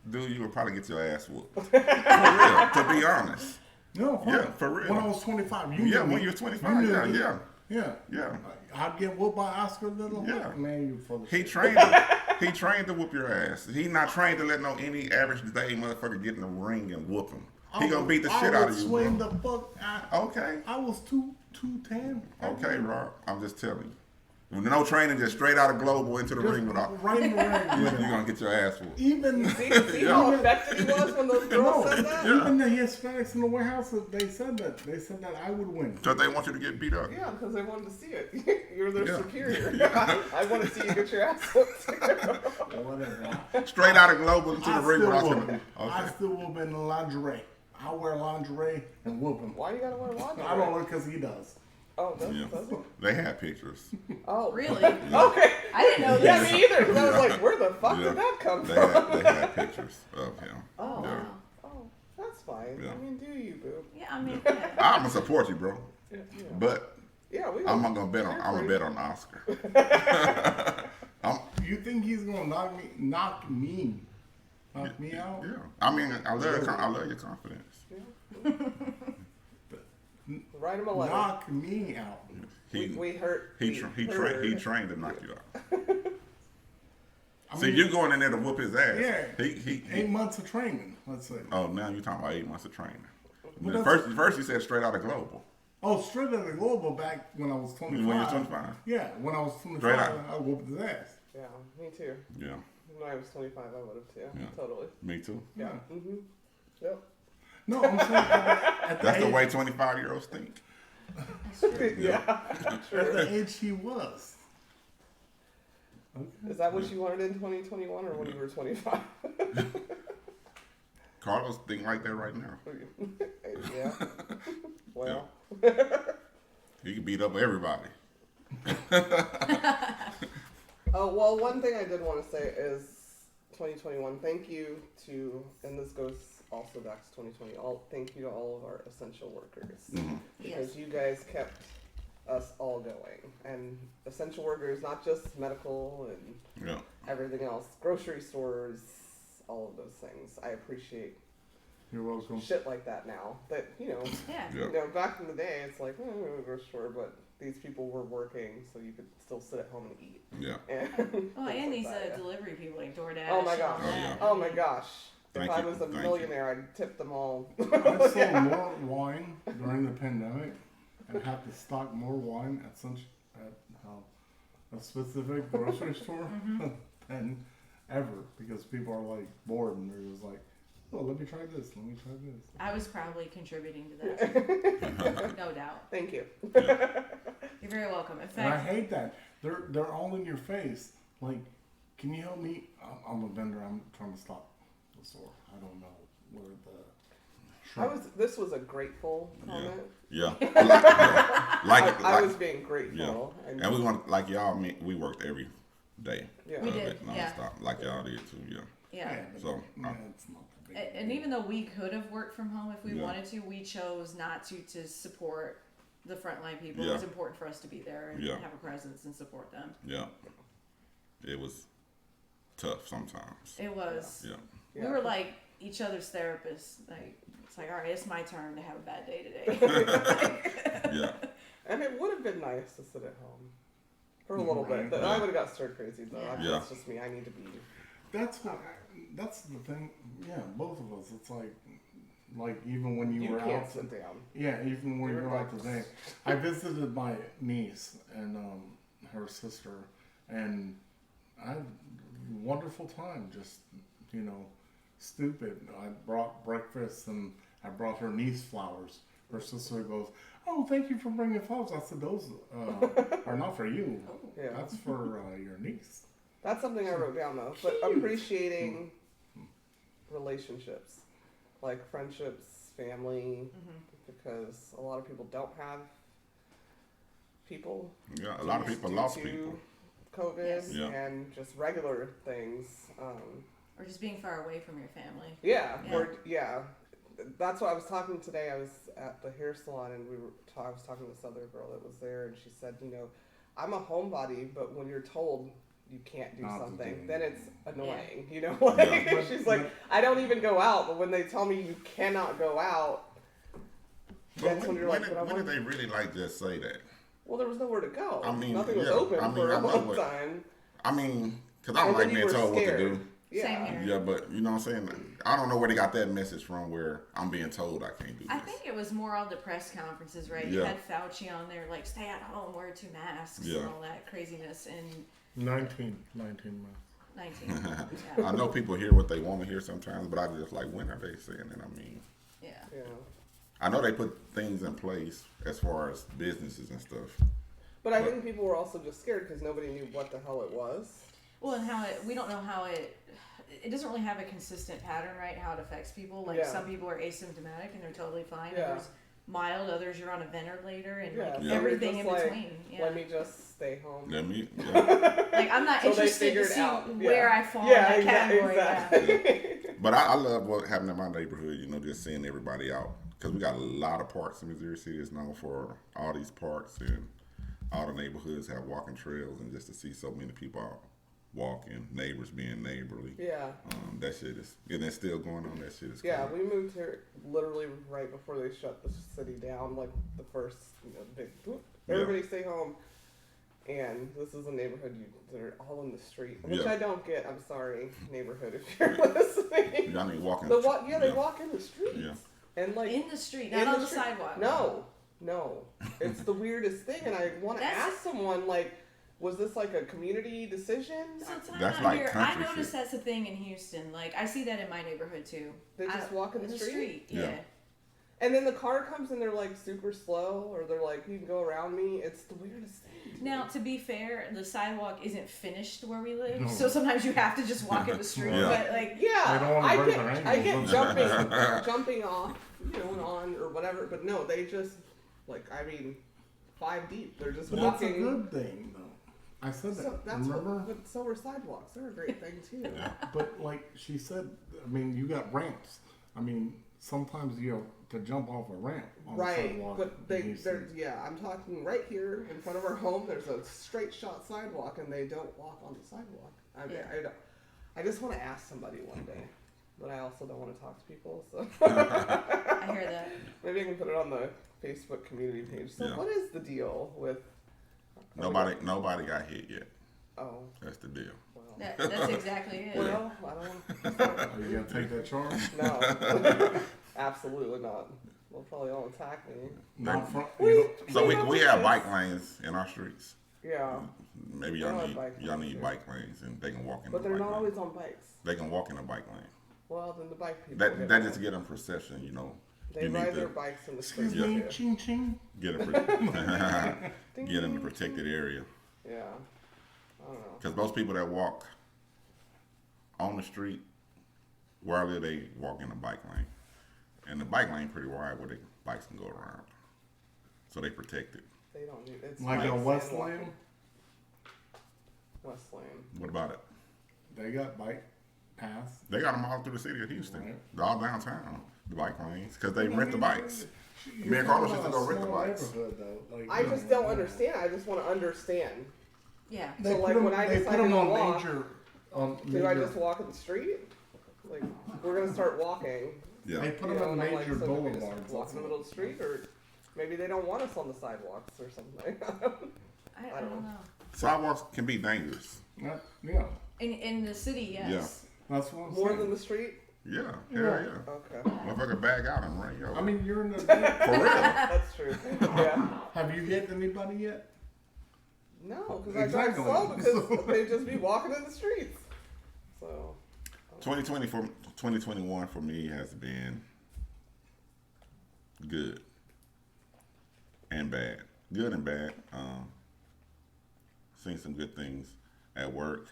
dude, you would probably get your ass whooped. For real, to be honest. No, fine. Yeah, for real. When I was 25, you Yeah, knew when me. you're 25, You knew yeah, me. yeah. Yeah. Yeah. I'd get whooped by Oscar De La Hoya. Yeah. Man, you full of He shit. trained to whoop your ass. He not trained to let any average day motherfucker get in the ring and whoop him. He gonna beat the shit out of you, swing bro. the fuck out. Okay. I was 210. Okay, Rob. I'm just telling you. No training, just straight out of Global into the ring without. Right in the ring. You're gonna get your ass whooped. Even See how effective he was when those girls said that? even the Hispanics in the warehouse, they said that. They said that I would win. Because they want you to get beat up. Yeah, because they wanted to see it. You're their Yeah. superior. I want to see you get your ass whooped. Whatever. Straight out of Global into the I ring still without whoop you. him. I Okay. still whoop in the lingerie. I wear lingerie and whoop him. Why you gotta wear lingerie? I don't know because he does. Oh, does Yeah. it? They had pictures. Oh, Really? Okay. I didn't know Yeah, this. me either. Because I was like, where the fuck Yeah. did that come They from? had pictures of him. Oh, Yeah. Wow. oh, that's fine. Yeah. I mean, do you, boo? Yeah, I mean, yeah. I'm gonna support you, bro. Yeah. But Yeah, we. I'm not gonna bet on. I'm gonna bet on Oscar. You think he's gonna knock me out? Yeah. I mean, I love your confidence. Write him a letter. Knock me out. We heard. He heard. trained to knock you out. I See, mean, you going in there to whoop his ass. Yeah. He 8 months of training. Let's say. Oh, now you're talking about 8 months of training. Well, First you said straight out of Global. Oh, straight out of the global back when I was 25. When you were 25? Yeah, when I was 25, Straight out. I whooped his ass. Yeah, me too. Yeah, When I was 25, I would have too. Yeah. Totally. me too. Yeah. Mm-hmm. Yep. No, I'm saying at That's the age, way 25-year-olds think. Yeah. at Sure. the age he was. Okay. Is that what you wanted in 2021 or when you were 25? Carlos think like that right now. Yeah. Well. beat up everybody. Oh, well, one thing I did want to say is 2021, thank you to, and this goes also back to 2020, thank you to all of our essential workers. Mm-hmm. Because Yes. you guys kept us all going. And essential workers, not just medical and Yeah. everything else, grocery stores, all of those things. I appreciate You're welcome. shit like that now. That, Yeah. Yeah. you know, back in the day, it's like, I'm going to the grocery store, but these people were working, so you could still sit at home and eat. Yeah. And Well, things and like these that, yeah. delivery people like DoorDash. Oh my and all gosh. that. Oh my gosh. Thank If I you. was a Thank you. millionaire, I'd tip them all. I sold more wine during the pandemic and had to stock more wine at a specific grocery store than ever because people are like bored and they're just like, oh, let me try this, let me try this. I was probably contributing to that. No doubt. Thank you. You're very welcome. In And I fact, hate that. They're all in your face. Like, can you help me? I'm a vendor. I'm trying to stock the store. I don't know where the This was a grateful comment. Yeah. I was being grateful. Yeah. And we want, like y'all, we worked every day. Yeah. We of did, it, yeah. nonstop, like y'all did too. Yeah. yeah. but So, it's not the big And even though we could have worked from home if we Yeah. wanted to, we chose not to support the frontline people. Yeah. It was important for us to be there and Yeah. have a presence and support them. Yeah. It was tough sometimes. It was. Yeah. We Yeah. were like each other's therapists. Like it's like, all right, it's my turn to have a bad day today. Yeah. And it would have been nice to sit at home for a little bit. But Yeah. I would have got stir crazy though. Yeah. Yeah. That's just me. I need to be. That's the thing. Yeah, both of us. It's like even when you were can't out. sit down. Yeah, even when You're you were out like- today. I visited my niece and her sister, and I had a wonderful time. Just, stupid. I brought breakfast and I brought her niece flowers. Her sister goes, "Oh, thank you for bringing flowers." I said, "Those are not for you. Yeah. That's for your niece." That's something I wrote down though. But appreciating relationships, like friendships, family, because a lot of people don't have people. Yeah. A lot of people due lost to people. COVID Yes. Yeah. and just regular things. Or just being far away from your family. Yeah, Yeah. Or, yeah. That's what I was talking today. I was at the hair salon and I was talking to this other girl that was there, and she said, I'm a homebody, but when you're told you can't do Not to something, do then it's annoying. Yeah. She's like, I don't even go out, but when they tell me you cannot go out, But that's when you're like, but I when did want. they really just say that? Well, there was nowhere to go. I mean, nothing was yeah. open I mean, for I a know long what- time. I mean, because I don't And like then you being were told what to scared. do. Yeah. Same here. Yeah, but you know what I'm saying? I don't know where they got that message from where I'm being told I can't do this. I think it was more all the press conferences, right? You Yeah. had Fauci on there, like, stay at home, wear 2 masks, Yeah. and all that craziness. And 19 months. 19. Yeah. I know people hear what they want to hear sometimes, but I just like, when are they saying it? I mean, Yeah. Yeah. I know they put things in place as far as businesses and stuff. But I think people were also just scared because nobody knew what the hell it was. Well, and we don't know how it doesn't really have a consistent pattern, right? How it affects people. Like Yeah. some people are asymptomatic and they're totally fine. Yeah. Others mild. Others you're on a ventilator and Yeah. like Yeah. everything in Just like, between. Yeah. Let me just stay home. Let me, yeah. Like I'm not So they interested to figured see out, where yeah. I fall Yeah, in that category. Yeah. exactly. But I love what happened in my neighborhood, just seeing everybody out. Because we got a lot of parks in Missouri City. It's known for all these parks, and all the neighborhoods have walking trails, and just to see so many people out walking, neighbors being neighborly. Yeah. That shit is, and it's still going on. That shit is Yeah, cool. we moved here literally right before they shut the city down, like the first big whoop, everybody stay home. And this is a neighborhood that are all in the street, which Yeah. I don't get. I'm sorry, neighborhood, if you're listening. Y'all need walking. They walk in the streets. Yeah. And like In the street, in not on the street. sidewalk. No, it's the weirdest thing, and I want to That's- ask someone like, was this like a community decision? So time That's out like here, country I noticed shit. that's a thing in Houston. Like I see that in my neighborhood too. They just walk in the street? Yeah. Yeah. And then the car comes and they're like super slow, or they're like, you can go around me. It's the weirdest thing. Now, to be fair, the sidewalk isn't finished where we live, No. so sometimes you have to just walk in the street. Yeah. But like, Yeah, They don't wanna I break get, their I get ankles. jumping off, and on or whatever. But no, they just like, I mean, 5 deep. They're just But walking. that's a good thing, though. I said that. So that's remember? but so are sidewalks. They're a great thing too. But like she said, I mean, you got ramps. I mean, sometimes you have to jump off a ramp on the Right, sidewalk. but I'm talking right here in front of our home. There's a straight shot sidewalk, and they don't walk on the sidewalk. I just want to ask somebody one day, but I also don't want to talk to people. So I hear that. maybe I can put it on the Facebook community page. So what is the deal with? Nobody got hit yet. Oh, That's the deal. well. That's exactly it. Well, I don't want. Are you gonna take that charge? No, absolutely not. They'll probably all attack me. Not from. So we have bike lanes in our streets. Yeah, Maybe They don't y'all have bike need lanes here. bike lanes, and they can walk in but the they're bike not lane. always on bikes. They can walk in the bike lane. Well, then the bike people. That just get them procession, you know. They you need ride their to bikes in the street. Excuse me, too. ching ching. get them get in the protected area. Yeah, I don't know. Because most people that walk on the street, rarely they walk in the bike lane. And the bike lane pretty wide where the bikes can go around. So they protect it. They don't need it's Like bikes a and West walking. Lane, West Lane. What about it? they got bike paths. They got them all through the city of Houston. Right. They're all downtown, the bike lanes, because they rent the bikes. Me and Carlos used to go rent the bikes. I just don't understand. I just want to understand. Yeah. They So, put like, them, when I they decide put them to on walk, major. On Do I major- just walk in the street? Like, we're gonna start walking. They Yeah. put You them know, on and I'm like, major so do we just boulevards. walk in the middle of the street, or maybe they don't want us on the sidewalks or something. I don't know. Sidewalks can be dangerous. Yeah, In the city, yes. that's what I'm More saying. than the street? Yeah, hell Yeah. yeah. Okay. Motherfucker bag out and run yo. I mean, you're in the. for real. That's true. Yeah. Have you hit anybody yet? No, because I Exactly. drive slow because they just be walking in the streets. So. 2021 for me has been good and bad. Good and bad. Seen some good things at work.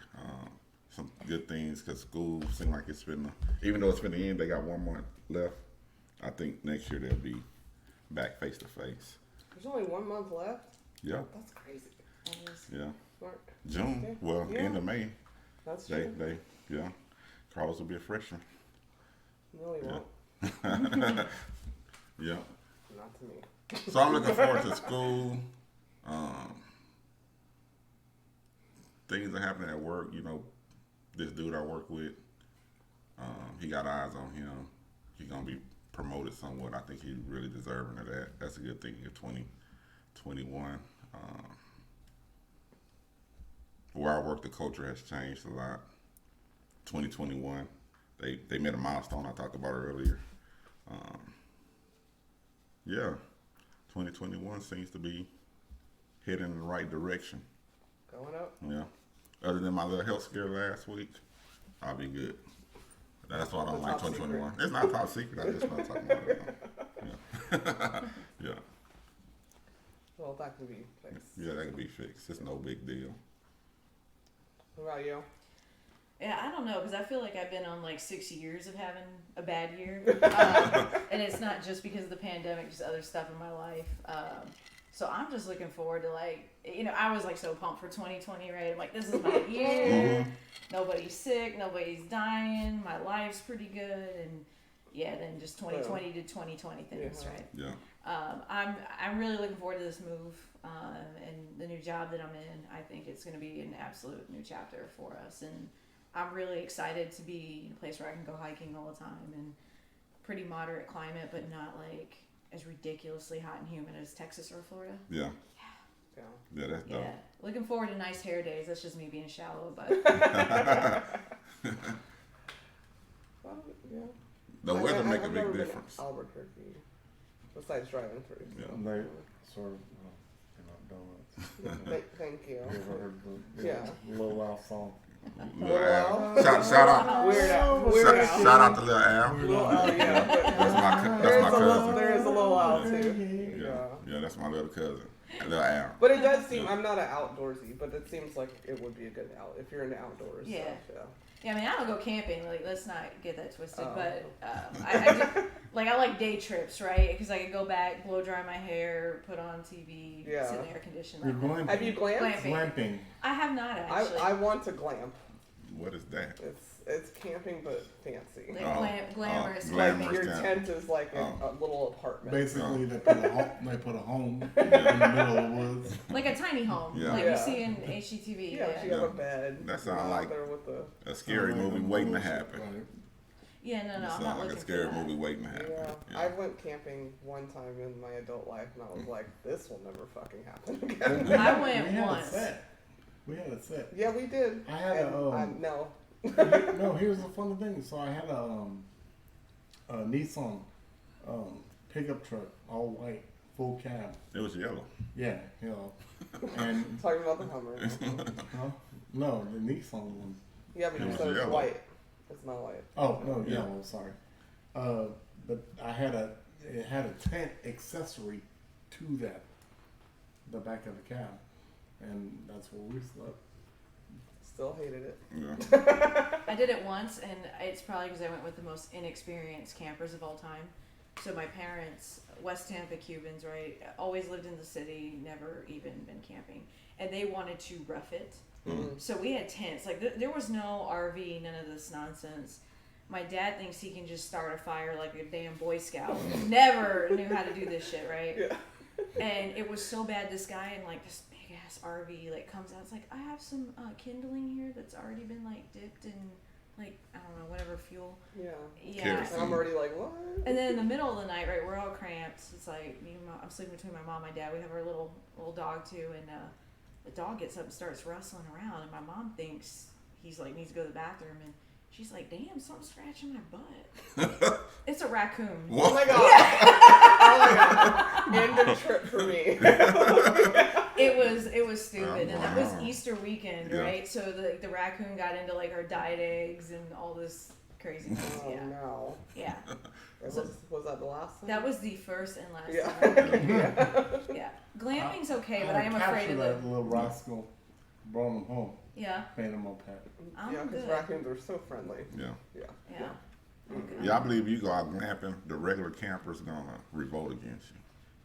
Some good things because school seems like it's been, even though it's been the end, they got 1 month left. I think next year they'll be back face to face. There's only 1 month left? Yeah, That's crazy. That is- yeah. Smart. June, Okay. well, Yeah. end of May, That's true. yeah. Carlos will be a freshman. No, he Yeah. won't. Yeah. Not to me. So I'm looking forward to school. Things are happening at work. You know, this dude I work with, he got eyes on him. He's gonna be promoted somewhat. I think he's really deserving of that. That's a good thing in 2021. Where I work, the culture has changed a lot. 2021, they made a milestone I talked about earlier. Yeah, 2021 seems to be heading in the right direction. Going up? Yeah. Other than my little health scare last week, I'll be good. That's why I don't The like top 2021. It's not top secret. I just not talking about it. Yeah. Yeah. Well, that can be fixed. Yeah, that can be fixed. It's no big deal. What about you? Yeah, I don't know, because I feel like I've been on like 6 years of having a bad year. And it's not just because of the pandemic, just other stuff in my life. So I'm just looking forward to I was like so pumped for 2020, right? I'm like, this is my year. Nobody's sick, nobody's dying, my life's pretty good. And yeah, then just 2020 to 2020 things, Yeah. right? Yeah. I'm really looking forward to this move and the new job that I'm in. I think it's going to be an absolute new chapter for us, and I'm really excited to be in a place where I can go hiking all the time and pretty moderate climate, but not like as ridiculously hot and humid as Texas or Florida. Yeah. Yeah. Yeah, that's dope. Yeah, looking forward to nice hair days. That's just me being shallow, but Well, yeah. The weather I've make a never big been difference. to Albuquerque, besides driving through. Yeah. So. They sort of, donuts. Thank you. You ever heard the Yeah. Lil Al song? Lil Al. Shout out. Weird Al. Weird Al. Shout out to Lil Al. Lil Al, yeah. But That's my there is a little, cousin. there is a little Al too. Yeah, that's my little cousin. The hour. But it does seem, I'm not an outdoorsy, but it seems like it would be a good out if you're into outdoors. Yeah. Stuff, Yeah, I mean, I don't go camping. Like, let's not get that twisted. Oh. But I like day trips, right? Because I can go back, blow dry my hair, put on TV, Yeah. sit in the air conditioner. You're glamping. Have you glamped? Glamping. I have not actually. I want to glamp. What is that? It's camping but fancy. Like glamorous glamorous. camping. Your camp. tent is like a little apartment. Basically, they put a home in the middle of the woods. Like a tiny home, Yeah. like Yeah. you see in HGTV. Yeah, Yeah, you have a bed. That sounds You're out like there with the. a scary movie waiting to happen. Right. yeah, no, That I'm not sounds like looking a scary for that. movie waiting to happen. Yeah. I went camping one time in my adult life, and I was like, "This will never fucking happen again." I went We had once. a set. We had a set. Yeah, we did. I had And no. No, here's the funny thing. So I had a Nissan pickup truck, all white, full cab. It was yellow. Yeah, you know. And Talking about the Hummer. huh? No, the Nissan one. Yeah, but It you was said it's yellow. white. It's not white. Oh no, Yeah. yellow. Sorry. But it had a tent accessory to that, the back of the cab, and that's where we slept. Still hated it. Yeah. I did it once, and it's probably because I went with the most inexperienced campers of all time. So my parents, West Tampa Cubans, right, always lived in the city, never even been camping, and they wanted to rough it. Mm. So we had tents. Like there was no RV, none of this nonsense. My dad thinks he can just start a fire like a damn Boy Scout. Never knew how to do this shit, right? Yeah. And it was so bad. This guy in like this big ass RV like comes out. It's like, I have some kindling here that's already been like dipped in like, I don't know, whatever fuel. Yeah. Yeah. Kerosene. And I'm already like, what? And then in the middle of the night, right, we're all cramped. It's like me and I'm sleeping between my mom and my dad. We have our little dog too, and the dog gets up and starts rustling around, and my mom thinks he's like needs to go to the bathroom, and she's like, "Damn, something's scratching my butt." It's a raccoon. What? Oh my god. Oh my god. End of trip for me. It was stupid, and that was Wow. Easter weekend, Yeah. right? So the raccoon got into like our dyed eggs and all this crazy things. Oh Yeah, no. yeah. Was that the last time? That was the first and last Yeah. time. Yeah, glamping's okay, but I am afraid of that the. little rascal. Brought him home. Yeah, Made him a pet. I'm Yeah, because good. raccoons are so friendly. Yeah. Yeah. Yeah. Yeah, I believe you go out glamping, the regular campers gonna revolt against you.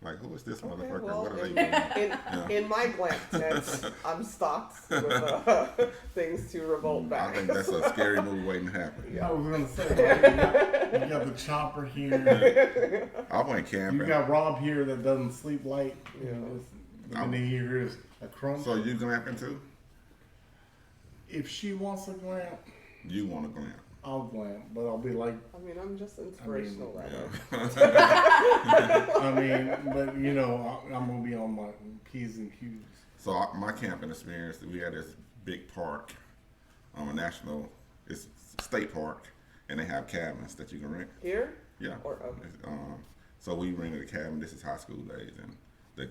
Like, who is this Okay, motherfucker? well, What are they in, doing? in my glamp tent, I'm stocked with things to revolt I back. think that's a scary movie waiting to happen. I was gonna say, right, you got the chopper here. I went You camping. got Rob here that doesn't sleep light. Yeah. And then he hears a crunch. So you glamping too? If she wants to glamp, You want to glamp? I'll glamp, but I'll be like, I mean, I'm just inspirational that way. I mean, but you know, I'm gonna be on my P's and Q's. So my camping experience, we had this big park, it's a state park, and they have cabins that you can rent. Here? Yeah. Or okay. So we rented a cabin. This is high school days, and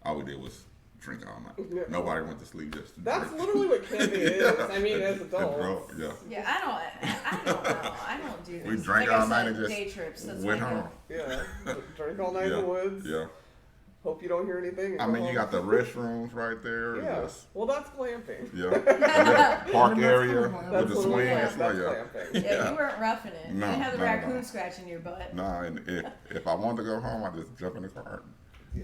all we did was drink all night. Yeah. Nobody went to sleep. Just That's drink. literally what camping is. I mean, as adults. Yeah. Yeah, I don't know. I don't do this. We drank like all I night said, and just day trips. That's went my home. goal. Yeah. Drink all night Yeah. in the woods. Yeah. Hope you don't hear anything. and I go mean, you home. got the restrooms right there. Yeah. Just, Well, that's glamping. yeah. And the park area That's with the literally swing. glamp. It's like, That's yeah. glamping. Yeah, you weren't roughing it. No, you didn't have the no, raccoon no. scratching your butt. Nah, and if I wanted to go home, I just jump in the car. Yeah.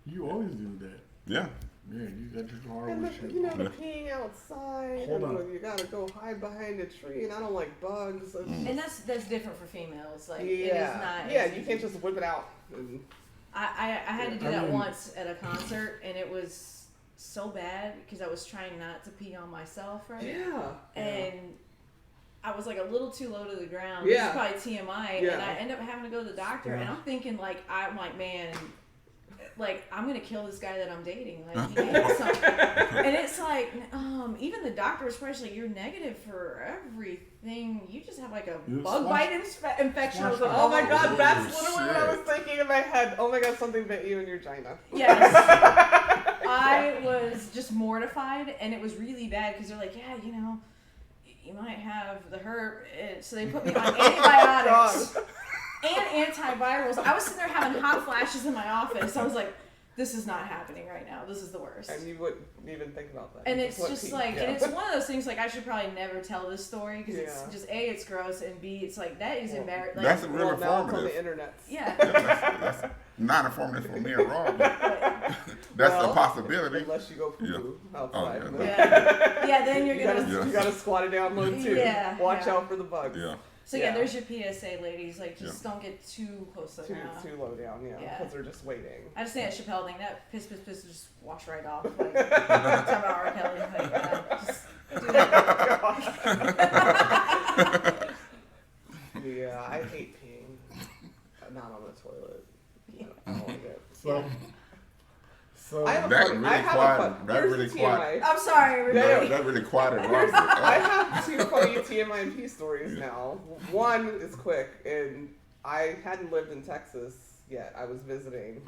You always do that. Yeah. Yeah, you got your car And with the, you. you know, the peeing outside, Hold and on. you gotta go hide behind a tree, and I don't like bugs. Mm. And that's different for females. Like Yeah. it is not. Yeah, you can't just whip it out. And, I had to do I that mean- once at a concert, and it was so bad because I was trying not to pee on myself, right? yeah. And I was like a little too low to the ground. Yeah. This is probably TMI. Yeah. And I end up having to go to the doctor, and I'm thinking I'm like, man, like I'm gonna kill this guy that I'm dating. Like he needs something. And it's like, even the doctor, especially, you're negative for everything. You just have like a You bug swash- bite infection. I was like, Oh my god, that's Oh, literally what I was thinking in my head. Oh my god, something bit you in your vagina. Yes. I was just mortified, and it was really bad because they're like, yeah, you know, you might have the herb. So they put me on antibiotics and antivirals. I was sitting there having hot flashes in my office. I was like, this is not happening right now. This is the worst. And you wouldn't even think about that. And You it's let just Pete- like, yeah. and it's one of those things like I should probably never tell this story because it's Yeah. just A, it's gross, and B, it's like that is Well, embarrassing. That's Like, a real Well, now it's on the informative. internet. yeah. That's not informative for me at all. But that's Well, a possibility. Unless you go poo outside. Oh, But- Yeah, then you're You gonna. gotta, you gotta squat it down low too. Yeah, Watch yeah. out for the bugs. Yeah. So yeah, Yeah. there's your PSA, ladies. Like, just don't get too close to the Too, ground. too low down, yeah, Yeah. because they're just waiting. I just think that Chappelle thing, that piss just wash right off. Like, talking about R. Kelly, like, just do that. Yeah, I hate peeing. Not on the toilet. I don't like it. So I have a That funny, really I have quiet- a fun. that Here's really the quiet. TMI. I'm sorry, everybody. That really quieted Here's, Roger. I have two funny TMI stories now. One is quick, and I hadn't lived in Texas yet. I was visiting,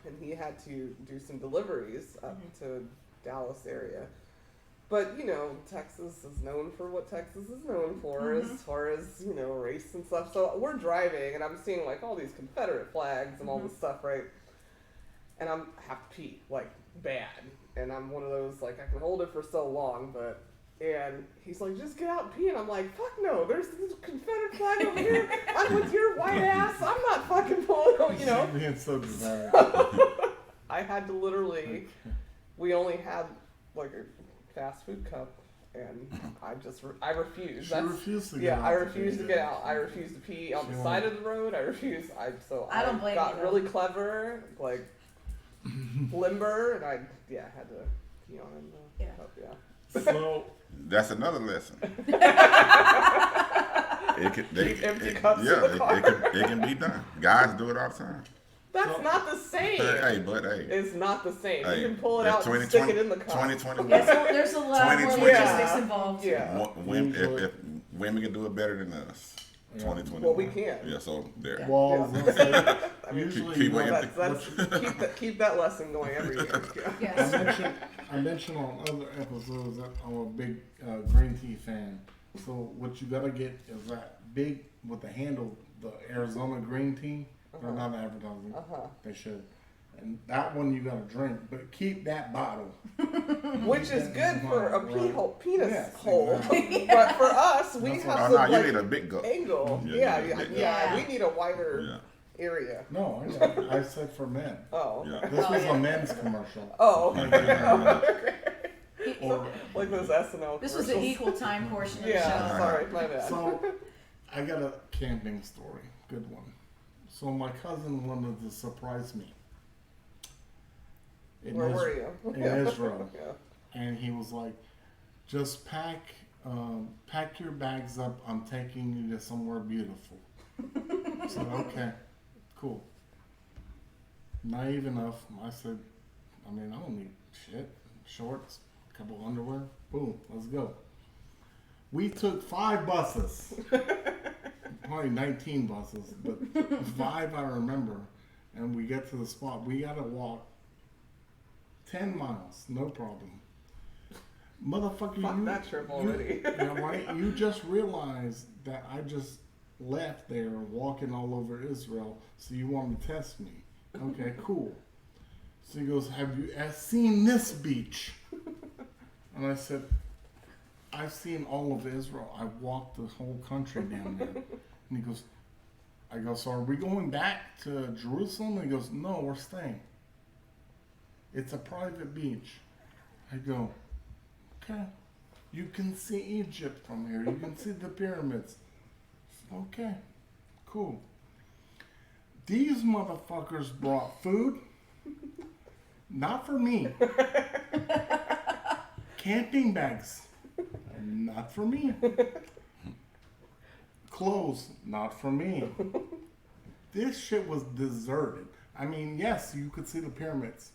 and he had to do some deliveries up to Dallas area. But, you know, Texas is known for what Texas is known for as far as, you know, race and stuff. So we're driving, and I'm seeing, like, all these Confederate flags and all this stuff, right? And I have to pee, like, bad. And I'm one of those, like, I can hold it for so long, but... And he's like, just get out and pee. And I'm like, fuck no, there's this Confederate flag over here. I'm with your white ass. I'm not fucking pulling, you know. being so dramatic. I had to literally... We only had, like, a fast food cup. And I refused. She refused to get Yeah, out I to refused pee. to get out. I refused to pee on She the won't. side of the road. I refused. I don't blame got you, though. really clever, like limber, and I had to pee on it. in the Yeah. cup, yeah. So That's another lesson. Keep empty cups in the it can be done. Guys do it all the time. That's not the same. Hey, It's not the same. hey, You can pull it it's out and stick it in the cup. 2021. There's a lot more 2020. logistics involved. Yeah. If women can do it better than us, 2021. Well, we can. Yeah, so there. well, I was gonna say, I mean, usually people well, empty- that's keep that lesson going every year. Yeah. I Yes. mentioned on other episodes that I'm a big green tea fan. So what you gotta get is that big with the handle, the Arizona green tea. They're not advertising. They should. And that one you gotta drink, but keep that bottle. Which is good for a penis Yes, hole. exactly. But for us, we That's have Oh, some no, you like need a big gulp. angle. Yeah, Yeah. We need a wider Yeah. area. No, I said for men. Oh. Yeah. This was a men's commercial. Oh. Or, Like those SNL This was the commercials. equal time portion of the Yeah, show. sorry, my bad. so I got a camping story, good one. So my cousin wanted to surprise me. Where were you? In Israel. Yeah. And he was like, just pack your bags up. I'm taking you to somewhere beautiful. I said, okay, cool. Naive enough. I said, I don't need shit. Shorts, a couple underwear. Boom, let's go. We took 5 buses. Probably 19 buses, but 5 I remember. And we get to the spot. We got to walk 10 miles, no problem. Motherfucker, Fuck that trip already. Yeah, right? You just realized that I just left there walking all over Israel, so you want to test me. Okay, cool. So he goes, have you seen this beach? And I said, I've seen all of Israel. I walked the whole country down there. And he goes, I go, so are we going back to Jerusalem? And he goes, no, we're staying. It's a private beach. I go, okay. You can see Egypt from here. You can see the pyramids. Okay, cool. These motherfuckers brought food. Not for me. Camping bags. Not for me. Clothes. Not for me. This shit was deserted. Yes, you could see the pyramids.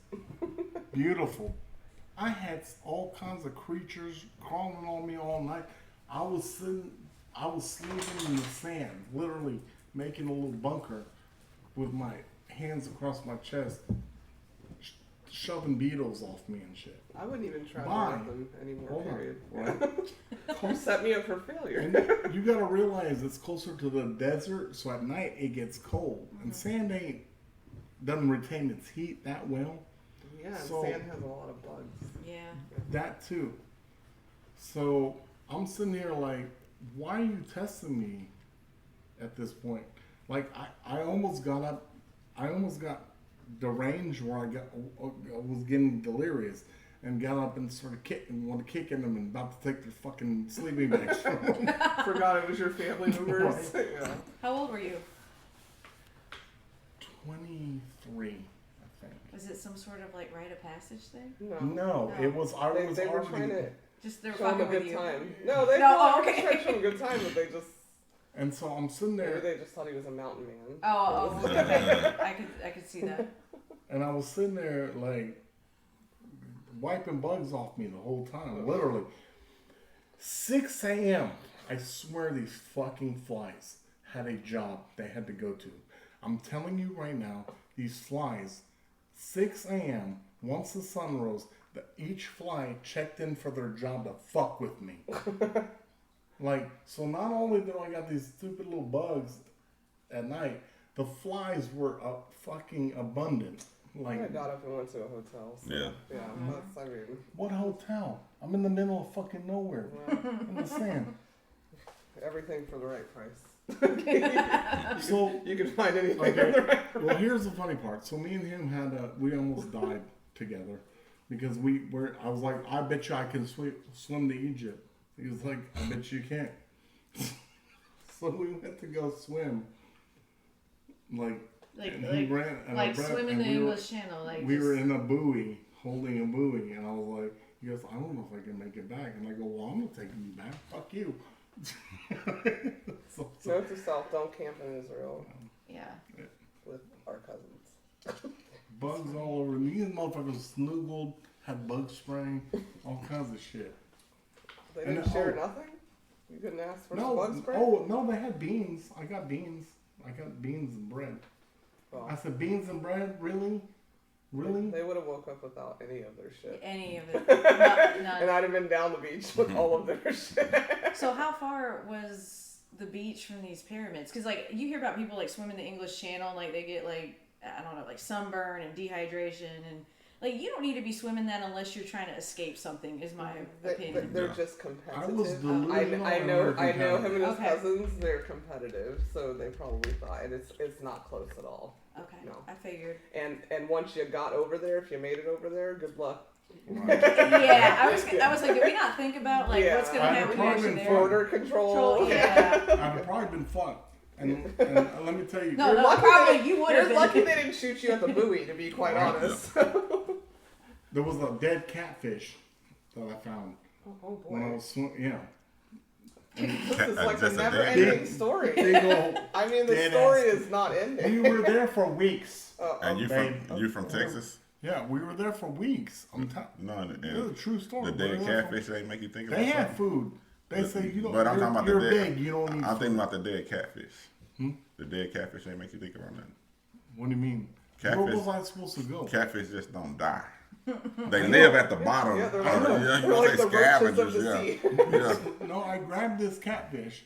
Beautiful. I had all kinds of creatures crawling on me all night. I was sleeping in the sand, literally making a little bunker with my hands across my chest, shoving beetles off me and shit. I wouldn't even try to Why? with them anymore, Hold on. period. Right? You set me up for failure. And you gotta realize it's closer to the desert, so at night it gets cold. And sand doesn't retain its heat that well. Yeah, and So- sand has a lot of bugs. Yeah. That too. So I'm sitting here like, why are you testing me at this point? Like I almost got up, I almost got deranged where I was getting delirious and got up and started wanted to kick in them and about to take their fucking sleeping bags from them. Forgot it was your family members. Yeah. How old were you? 23, I think. Was it some sort of like rite of passage thing? No. No, it was, I was They were already, trying to Just they're show them a fucking with good you. time. No, they No, were okay. trying to show them a good time, but they just and so I'm sitting maybe there they just thought he was a mountain man. Oh, okay. I could see that. and I was sitting there like wiping bugs off me the whole time, literally. 6 a.m. I swear these fucking flies had a job they had to go to. I'm telling you right now, these flies, 6 a.m., once the sun rose, each fly checked in for their job to fuck with me. Like, so not only do I got these stupid little bugs at night, the flies were fucking abundant. Like, I got up and went to a hotel. So, Yeah. Yeah, that's, I mean, what hotel? I'm in the middle of fucking nowhere. In the sand. everything for the right price. So, You can find anything okay. for the right price. Well, here's the funny part. So me and him we almost died together because I was like, I bet you I can swim to Egypt. He was like, I bet you can't. So we went to go swim. And he ran, and I ran, swimming and the we were- English Channel. Like we just, were in a buoy, holding a buoy, and I was like, he goes, I don't know if I can make it back. And I go, well, I'm not taking you back. Fuck you. so, Note to self, don't camp in Israel yeah. with our cousins. bugs all over me. These motherfuckers snoogled, had bug spraying, all kinds of shit. They And didn't share nothing? You couldn't ask for some No, bug spray? no, they had beans. I got beans. I got beans and bread. Well, I said, beans and bread? Really? Really? They would have woke up without any of their shit. Any of it. None. And I'd have been down the beach with all of their shit. So how far was the beach from these pyramids? Because like you hear about people like swimming the English Channel, like they get like I don't know, like sunburn and dehydration, and like you don't need to be swimming that unless you're trying to escape something. Is my opinion. They're just competitive. I was delusional I and know we're him and his Okay. cousins. They're competitive, so they probably thought, and it's not close at all. Okay, No. I figured. And once you got over there, if you made it over there, good luck. Right. Yeah, I was like, did we not think about like Yeah. what's gonna I'd happen probably actually been there? Border control. Yeah. I'd have probably been fucked. And let me tell you, No, You're no, lucky probably they- you would You're have been. lucky they didn't shoot you at the buoy, to be quite Right. honest. there was a dead catfish that I found Oh when I boy. was swimming. Yeah. This is like a Just a never-ending dead- story. Big old, I mean, the dead story ass- is not ending. we were there for weeks. And you babe. from Texas? Yeah, we were there for weeks. I'm telling No, you. This is a true story. the We dead were there for- catfish ain't make you think about They had something? food. They say you don't. But I'm talking about you're the dead. big. You don't need. I'm food. thinking about the dead catfish. The dead catfish ain't make you think about nothing. What do you mean? Catfish. Where was I supposed to go? Catfish just don't die. They live at the bottom. Yeah, they're of like, the- they're you know, like they the roaches of scavengers, the yeah. sea. Yeah. No, I grabbed this catfish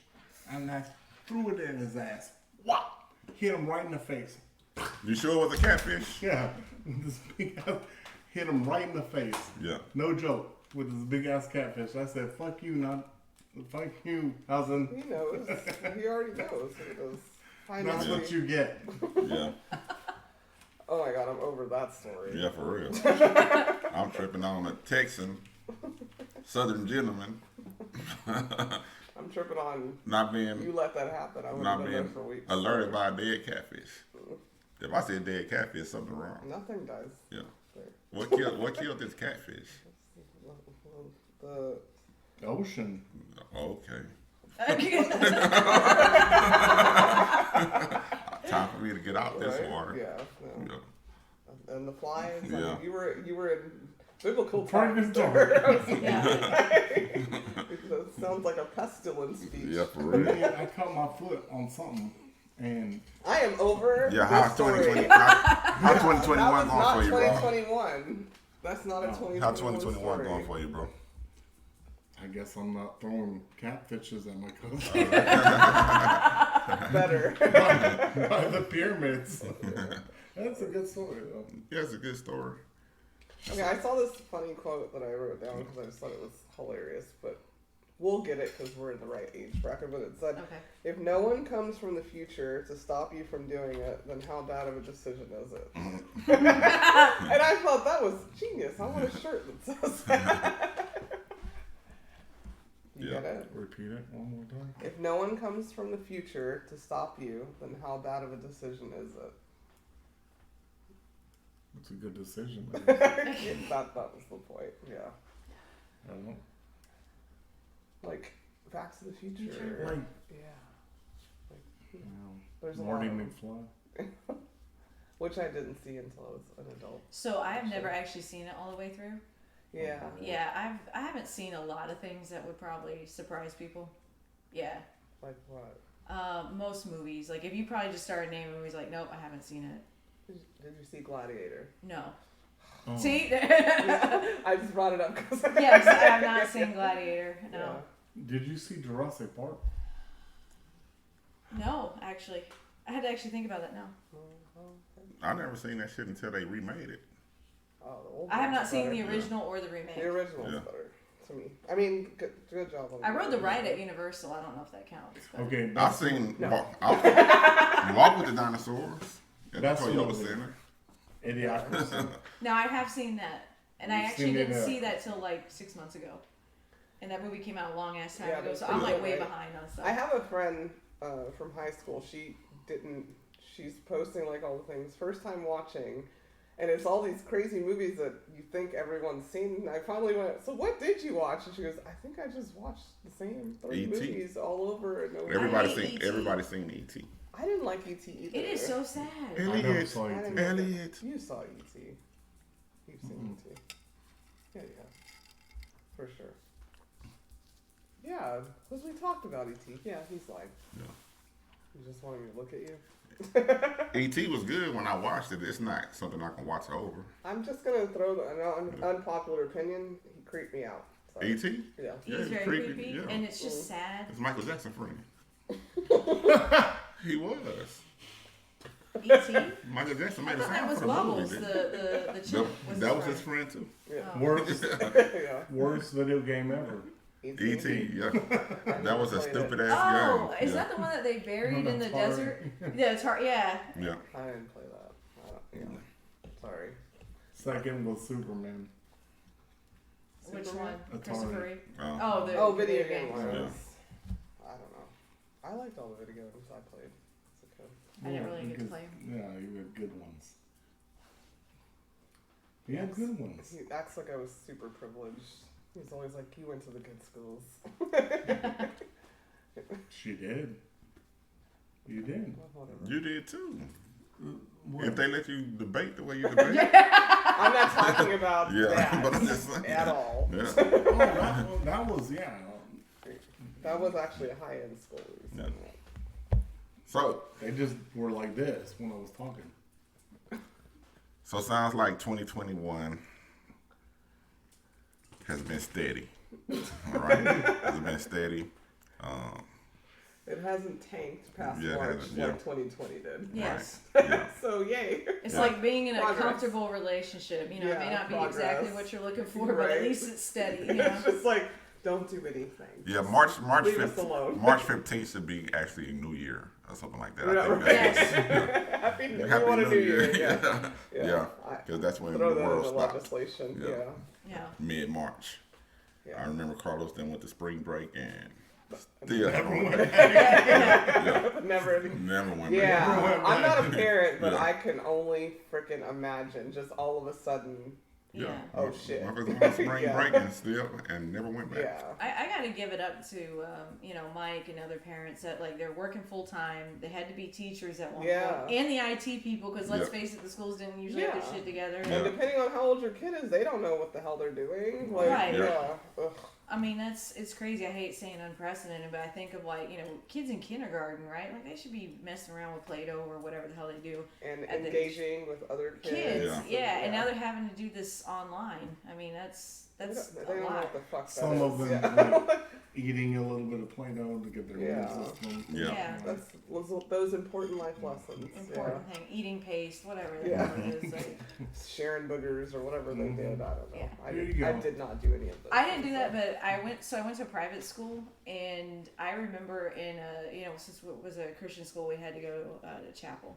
and I threw it in his ass. What? Hit him right in the face. You sure it was a catfish? Yeah, this big ass hit him right in the face. Yeah. No joke. With this big ass catfish, I said, "Fuck you, not fuck you." Cousin. He knows. He already knows. He knows. That's Finally. what you get. Yeah. Oh my god, I'm over that story. Yeah, for real. I'm tripping on a Texan, Southern gentleman, I'm tripping on not you being let that happen. I would have not been there being for weeks. alerted by a dead catfish. If I said dead catfish, something wrong. Nothing does. Yeah. There. What killed this catfish? The Ocean. Okay. Okay. Time for me to get out this right? water. Yeah. No. Yeah. And the flies. I Yeah. mean, you were in biblical Pregnant times. daughter. Yeah. That sounds like a pestilence speech. Yeah, for real. I cut my foot on something, and I am over. Yeah, this how's story. 2020? How 2021 That was going not for you, bro? 2021. That's not a 2021. How 2021 story. going for you, bro? I guess I'm not throwing catfishes at my cousin Better. by the pyramids. That's a good story, though. Yeah, it's a good story. Okay, I saw this funny quote that I wrote down because I just thought it was hilarious, but we'll get it because we're in the right age bracket. But it said, Okay. if no one comes from the future to stop you from doing it, then how bad of a decision is it? And I thought that was genius. I want a shirt that says that. You get it? Repeat it one more time. If no one comes from the future to stop you, then how bad of a decision is it? It's a good decision. that was the point, yeah. I don't know. Like, Back to the Future. Like, yeah. Like, there's Marty a lot McFly. which I didn't see until I was an adult. So I've never actually seen it all the way through. Yeah. Yeah, I haven't seen a lot of things that would probably surprise people. Yeah. Like what? Most movies. Like if you probably just started naming movies, like nope, I haven't seen it. Did you see Gladiator? No. Oh. See? I just brought it up because Yes, I have not seen Gladiator. No. Yeah. Did you see Jurassic Park? No, actually. I had to actually think about that now. I never seen that shit until they remade it. Oh, the old I have one's not seen better. the original or the remake. The original's Yeah. better to me. I mean, good job on I rode the original. ride at Universal. I don't know if that counts. But. Okay, I seen No. Walk with the Dinosaurs at the That's Toyota lovely. Center. Idiocracy. No, I have seen that. And I You've actually seen it, didn't see that till like 6 months ago. And that movie came out a long ass time Yeah, ago, but so I'm like way right. behind on stuff. I have a friend from high school. She's posting like all the things. First time watching. And it's all these crazy movies that you think everyone's seen. And I finally went, so what did you watch? And she goes, I think I just watched the same 3 E.T. movies all over and over. Everybody seen E.T. I didn't like E.T. either. It is so sad. I never Elliot. saw I it. didn't Elliot. You saw E.T. You've seen E.T. Yeah. For sure. Yeah, because we talked about E.T. Yeah, he's like, Yeah. you just wanted me to look at you. E.T. was good when I watched it. It's not something I can watch over. I'm just going to throw an unpopular opinion. He creeped me out. So, E.T.? Yeah. He's Yeah, very creepy, creepy, yeah. and it's just sad. It's Michael Jackson friend. He was. E.T.? Michael Jackson I made a thought that sound was for the movie. Bubbles, didn't the he? chimp. That was his friend too. Yeah. Oh. Worst, Yeah. worst video game ever. E.T. Yeah. That was a Played it. stupid ass Oh, game. is that the one that they buried No, in the that's hard. desert? Yeah, it's hard. Yeah. Yeah. I didn't play that. Yeah. Sorry. Second was Superman. Which Superman? one? Atari. Christopher Reeve? Oh. Oh, the Video game games. ones. Yeah. I don't know. I liked all the video games I played as a kid. I didn't really get to because- play 'em. Yeah, you had good ones. You had good ones. He acts like I was super privileged. He's always like, you went to the good schools. She did. You did. Well, whatever. You did too. What? If they let you debate the way you debate. I'm not talking about Yeah, that but I'm just saying. at all. Yeah. Oh, that was, yeah. That was actually a high-end school. We were saying Yeah. So They just were like this when I was talking. sounds like 2021 has been steady. All right, has been steady. It hasn't tanked past Yeah, it March hasn't, yeah. like 2020 did. Yes. Yeah. So yay. It's Yeah. like being in a Progress. comfortable relationship. You know, it may Yeah, not be progress. exactly what you're looking for, but Right. at least it's steady. You know? It's just like, don't do anything. Yeah, March Leave us 15th, alone. March 15th should be actually New Year or something like that. Yeah, I think right. Yes. Happy New Happy want a New New Year. Year. Yeah. Yeah, I- because that's when the Throw that in world the stopped. legislation. Yeah. Yeah. Yeah. Mid-March. Yeah. I remember Carlos then went to spring break and still haven't went. Never. Never went Yeah, back. I'm not a parent, but Yeah. I can only freaking imagine just all of a sudden. Yeah. Oh, shit. My first on spring Yeah. break and still and never went back. Yeah. I got to give it up to, Mike and other parents that, like, they're working full time. They had to be teachers at one Yeah. point. And the IT people, because let's Yeah. face it, the schools didn't usually have Yeah. their shit together. And depending on how old your kid is, they don't know what the hell they're doing. Like, Right. yeah. Ugh. I mean, it's crazy. I hate saying unprecedented, but I think of, like, kids in kindergarten, right? Like, they should be messing around with Play-Doh or whatever the hell they do. And At the- engaging with other kids. Kids, Yeah. yeah. And now they're having to do this online. I mean, that's That's they a don't know lot. what the fuck that Some is. of them Yeah. like eating a little bit of Play-Doh to get their immune system. Yeah. That's those important life lessons. Important thing, eating paste, whatever the Yeah. hell it is. Like, Sharing boogers or whatever they did. I don't know. Yeah. I There you I go. did not do any of those. I didn't do things, that, but I went to a private school, and I remember since it was a Christian school, we had to go to chapel.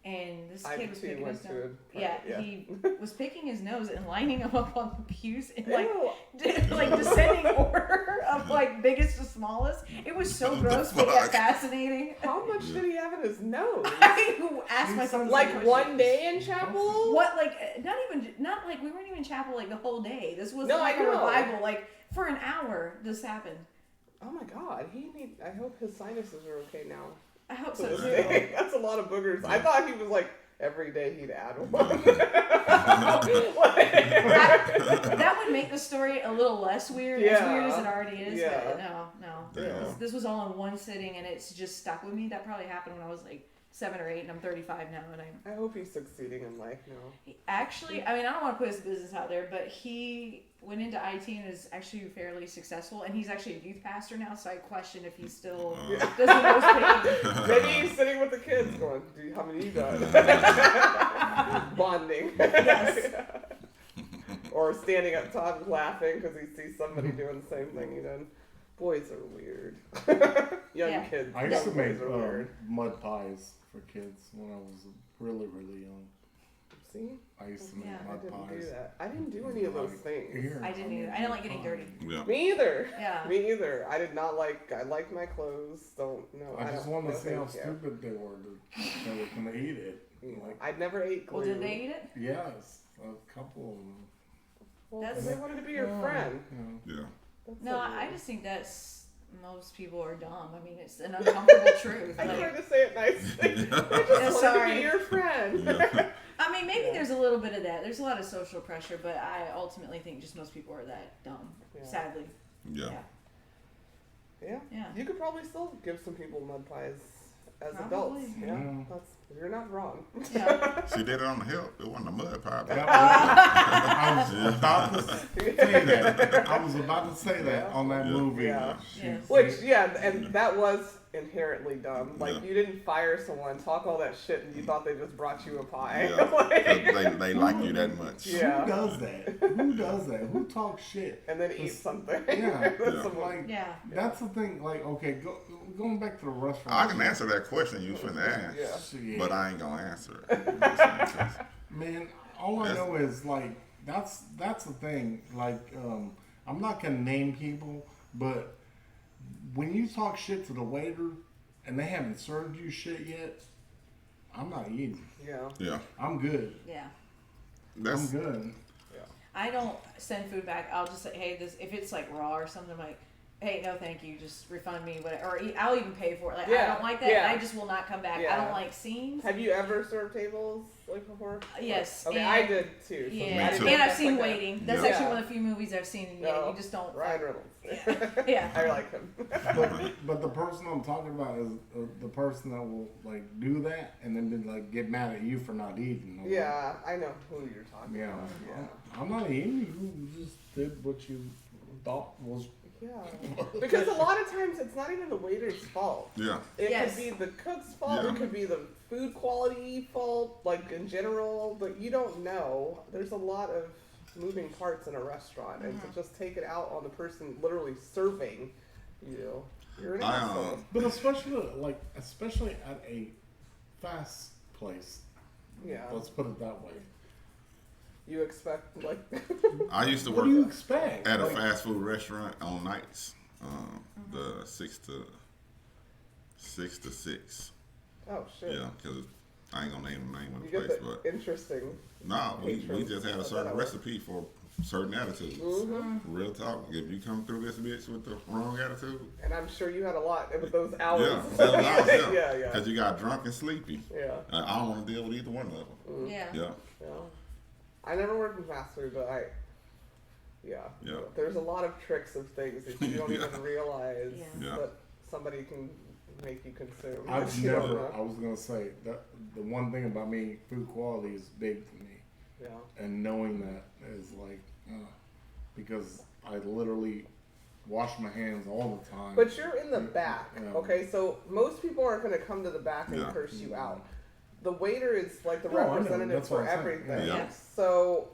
And this I kid was too picking went his to nose. a Yeah, private- he was picking his nose and lining him up on the pews in like Ew. like descending order of like biggest to smallest. It was so What the gross, but fuck? yet fascinating. How much did he have in his nose? I asked myself the same Like question. one day in chapel? What, like, not like we weren't even in chapel like the whole day. This was No, like I a know. revival. Like for an hour, this happened. Oh my god, I hope his sinuses are okay now. I hope To so this too. day. That's a lot of boogers. I thought he was like every day he'd add one. That would make the story a little less weird, as Yeah. weird as it already is. Yeah. But no. Yeah. This was all in one sitting, and it's just stuck with me. That probably happened when I was like 7 or 8, and I'm 35 now, and I hope he's succeeding in life now. actually, I mean, I don't want to put his business out there, but he went into IT and is actually fairly successful, and he's actually a youth pastor now, so I question if he's still does the nose picking. Maybe he's sitting with the kids going, how many you got? Bonding. Yes. Or standing up top laughing because he sees somebody doing the same thing he done. Boys are weird. Young Yeah. kids. I used to young make boys are weird. mud pies for kids when I was really, really young. See? I used to make Yeah, I mud didn't pies. do that. I didn't do any of those things. Here, I didn't either. I didn't like getting dirty. Yeah. Me either. Yeah. Me either. I did not like. I liked my clothes. Don't no. I just don't, wanted no, to see how thank you. stupid they were they were gonna eat it. Like, I never ate glue. Well, did they eat it? yes, a couple of them. Well, That's- they wanted to be your friend. Yeah. Yeah. That's No, so I weird. just think that's most people are dumb. I mean, it's an uncomfortable truth. I Like, tried to say it nicely. They just Yeah, wanted to sorry. be your friend. Yeah. I mean, maybe Yeah. there's a little bit of that. There's a lot of social pressure, but I ultimately think just most people are that dumb. Yeah. Sadly. Yeah. Yeah. Yeah. You could probably still give some people mud pies as Probably. adults. Yeah. That's you're not wrong. Yeah. She did it on the hill. It wasn't a mud pie. But I was about to say that. I was about to say that on that Yeah. movie. Yeah. Yes. Which and that was inherently dumb. Like Yeah. you didn't fire someone, talk all that shit, and you thought they just brought you a pie. Yeah. Like- they like you that much. Yeah. Who does that? Who does that? Who talks shit? and then eat something. Yeah. That's Yeah. some- Like, Yeah. that's the thing. Like, okay, going back to the restaurant. I can answer that question you finna ask, Yeah. Shit. but I ain't gonna answer it. Man, all I know is like that's the thing. Like, I'm not gonna name people, but when you talk shit to the waiter and they haven't served you shit yet, I'm not eating. Yeah. Yeah, I'm good. Yeah. I'm that's good. I don't send food back. I'll just say, hey, this if it's like raw or something, I'm like, hey, no, thank you. Just refund me, whatever. Or I'll even pay for it. Like I Yeah, don't like that. yeah. I just will not come back. I Yeah. don't like scenes. Have you ever served tables like before? Yes, Okay, and- I did too. So Yeah, I didn't too. know and I've that's seen like a- Waiting. That's Yeah. actually one of the few movies I've seen, and No, you just don't. Ryan Reynolds. Yeah. I like him. But the person I'm talking about is the person that will like do that and then be, like get mad at you for not eating. I'm like, Yeah, I know who you're talking Yeah. about. Yeah. I'm not eating. You just did what you thought was. Yeah. Because a lot of times it's not even the waiter's fault. yeah. It Yes. could be the cook's fault. Yeah. It could be the food quality fault, like in general. But you don't know. There's a lot of moving parts in a restaurant, and to just take it out on the person literally serving you, you're an I, asshole. But especially at a fast place. Yeah. Let's put it that way. You expect like. I used to What do you work expect? at a Like, fast food restaurant on nights. The 6 to 6. Oh shit. Yeah, because I ain't gonna name the name of You the get place, the but interesting. no, we patrons just had a of certain that recipe for certain attitudes. Real talk. If you come through this bitch with the wrong attitude, And I'm sure you had a lot with those hours. yeah, yeah, yeah. because you got drunk and sleepy. Yeah. I don't want to deal with either one of them. Yeah. Yeah, Yeah. I never worked in fast food, but yeah. Yeah. There's a lot of tricks of things that you don't even realize Yeah. Yeah. that somebody can make you consume. I've You don't never. know. I was gonna say that the one thing about me, food quality is big to me, Yeah. and knowing that is like, because I literally wash my hands all the time. But you're in the back, Yeah. okay? So most people aren't going to come to the back and Yeah. curse you out. The waiter is like the No, I know. representative That's for what I'm saying. everything. Yeah. So,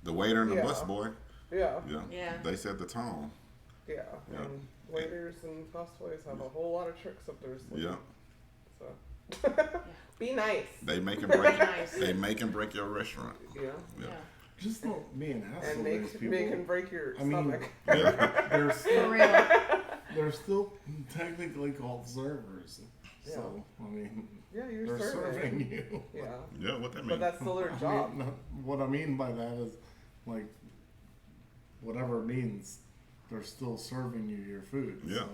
The waiter and the Yeah. busboy, yeah, Yeah. they set the tone. yeah. Yeah. And waiters and busboys have a whole lot of tricks up their sleeve. Yeah, So, be nice. they make and break. Nice. They make and break your restaurant. Yeah. Yeah, Just don't be an asshole And to these people. make and break your I mean, stomach. yeah, they're For still, real. they're still technically called servers. Yeah. So, I mean, Yeah, you're they're serving you. Yeah. yeah. What that But mean? that's still their I job. mean, what I mean by that is, like, whatever it means, they're still serving you your food. Yeah. So,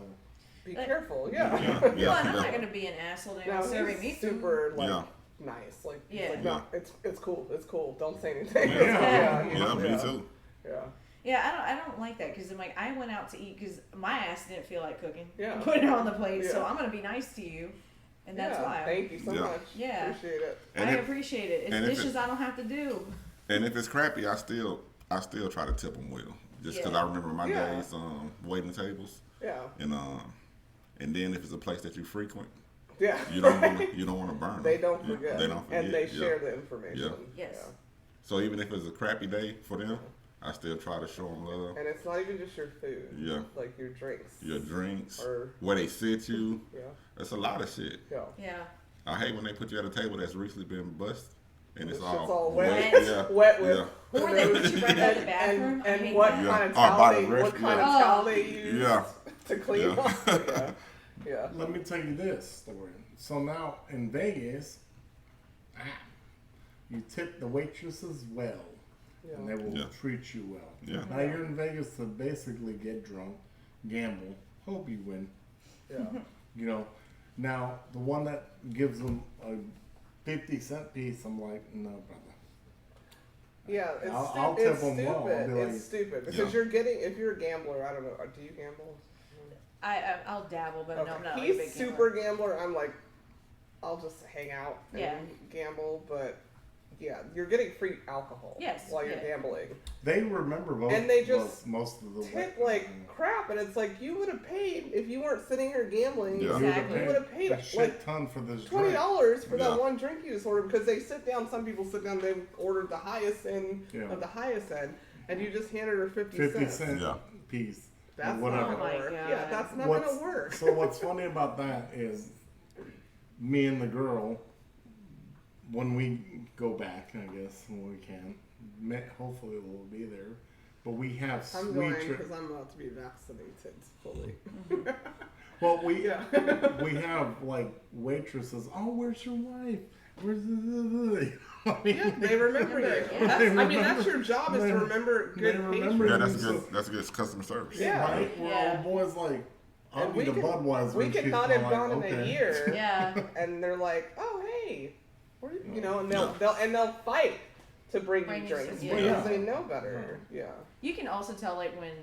Be But- careful. Yeah, Yeah. yeah, Well, and I'm yeah. not gonna be an asshole to No, anyone serving he's me food. super like Yeah. nice. Like, Yeah. he's like, Yeah. no, it's cool. It's cool. Don't say anything. Yeah. yeah, Yeah, me too. Yeah. Yeah, I don't like that because I'm like I went out to eat because my ass didn't feel like cooking. Yeah. Put it on the plate, so Yeah. I'm gonna be nice to you, and that's Yeah, why. Thank you so Yeah. much. Yeah. Appreciate it. And I if- appreciate it. It's and if dishes it- I don't have to do. And if it's crappy, I still try to tip them well, just because Yeah. I remember my Yeah. days waiting tables, Yeah. and then if it's a place that you frequent, Yeah. you don't want to burn. They them. don't forget. They don't forget. And they yeah. share the information. Yes. So even if it's a crappy day for them, I still try to show them love. And it's not even just your food. Yeah. Like your drinks. Your drinks, Or- where they sit you. Yeah. That's a lot of shit. Yeah. Yeah. I hate when they put you at a table that's recently been bust and it's This shit's all all wet. Yeah. Wet with. Yeah. Or they put you right out of the bathroom. And, I and hate what that. kind of Yeah. towel By the they rest, what kind yeah. of towel they use Yeah. to clean Yeah. off. Yeah. Yeah. let me tell you this story. So now in Vegas, you tip the waitresses well, and they will Yeah. treat you well. Yeah. Now you're in Vegas to basically get drunk, gamble, hope you win. Yeah. You know, now the one that gives them a 50-cent piece, I'm like, no, brother. Yeah, it's, I'll it's tip 'em stupid. well. I'll be like- It's stupid because Yeah. you're getting. If you're a gambler, I don't know. Do you gamble? I'll dabble, but no, I'm not. He's like a big super gambler. gambler. I'm like, I'll just hang out and Yeah. gamble, but yeah, you're getting free alcohol Yes, while you're yeah. gambling. They remember most, And they just most of the Tip wa- like crap, and it's like you would have paid if you weren't sitting here gambling. Yeah. Exactly. You would have paid a shit like ton for this $20 for Yeah. that one drink you just ordered because they sit down. Some people sit down. They ordered the highest end Yeah. of the highest end, and you just handed her 50 50 cents. cent Yeah. piece. That's or whatever. not Oh gonna my work. God. Yeah, that's not What's- gonna work. So what's funny about that is me and the girl, when we go back, I guess, when we can, hopefully we'll be there, but we have I'm sweet going treats. because I'm about to be vaccinated fully. Well, we Yeah. we have like waitresses. Oh, where's your wife? Where's the? I mean, Yeah, they remember you. Yeah. That's, I mean, that's remember- your job is they- to remember they good remember patrons. Yeah, that's a good customer service. Yeah. Right? Where Yeah. old boys like, I'll And be the Budweiser. we and could she's not kinda have like, gone in a okay. year, Yeah. and they're like, "Oh, hey," you know, and Yeah. they'll fight to bring Bring you you drinks some- because yeah. they know better. Yeah, You can also tell like when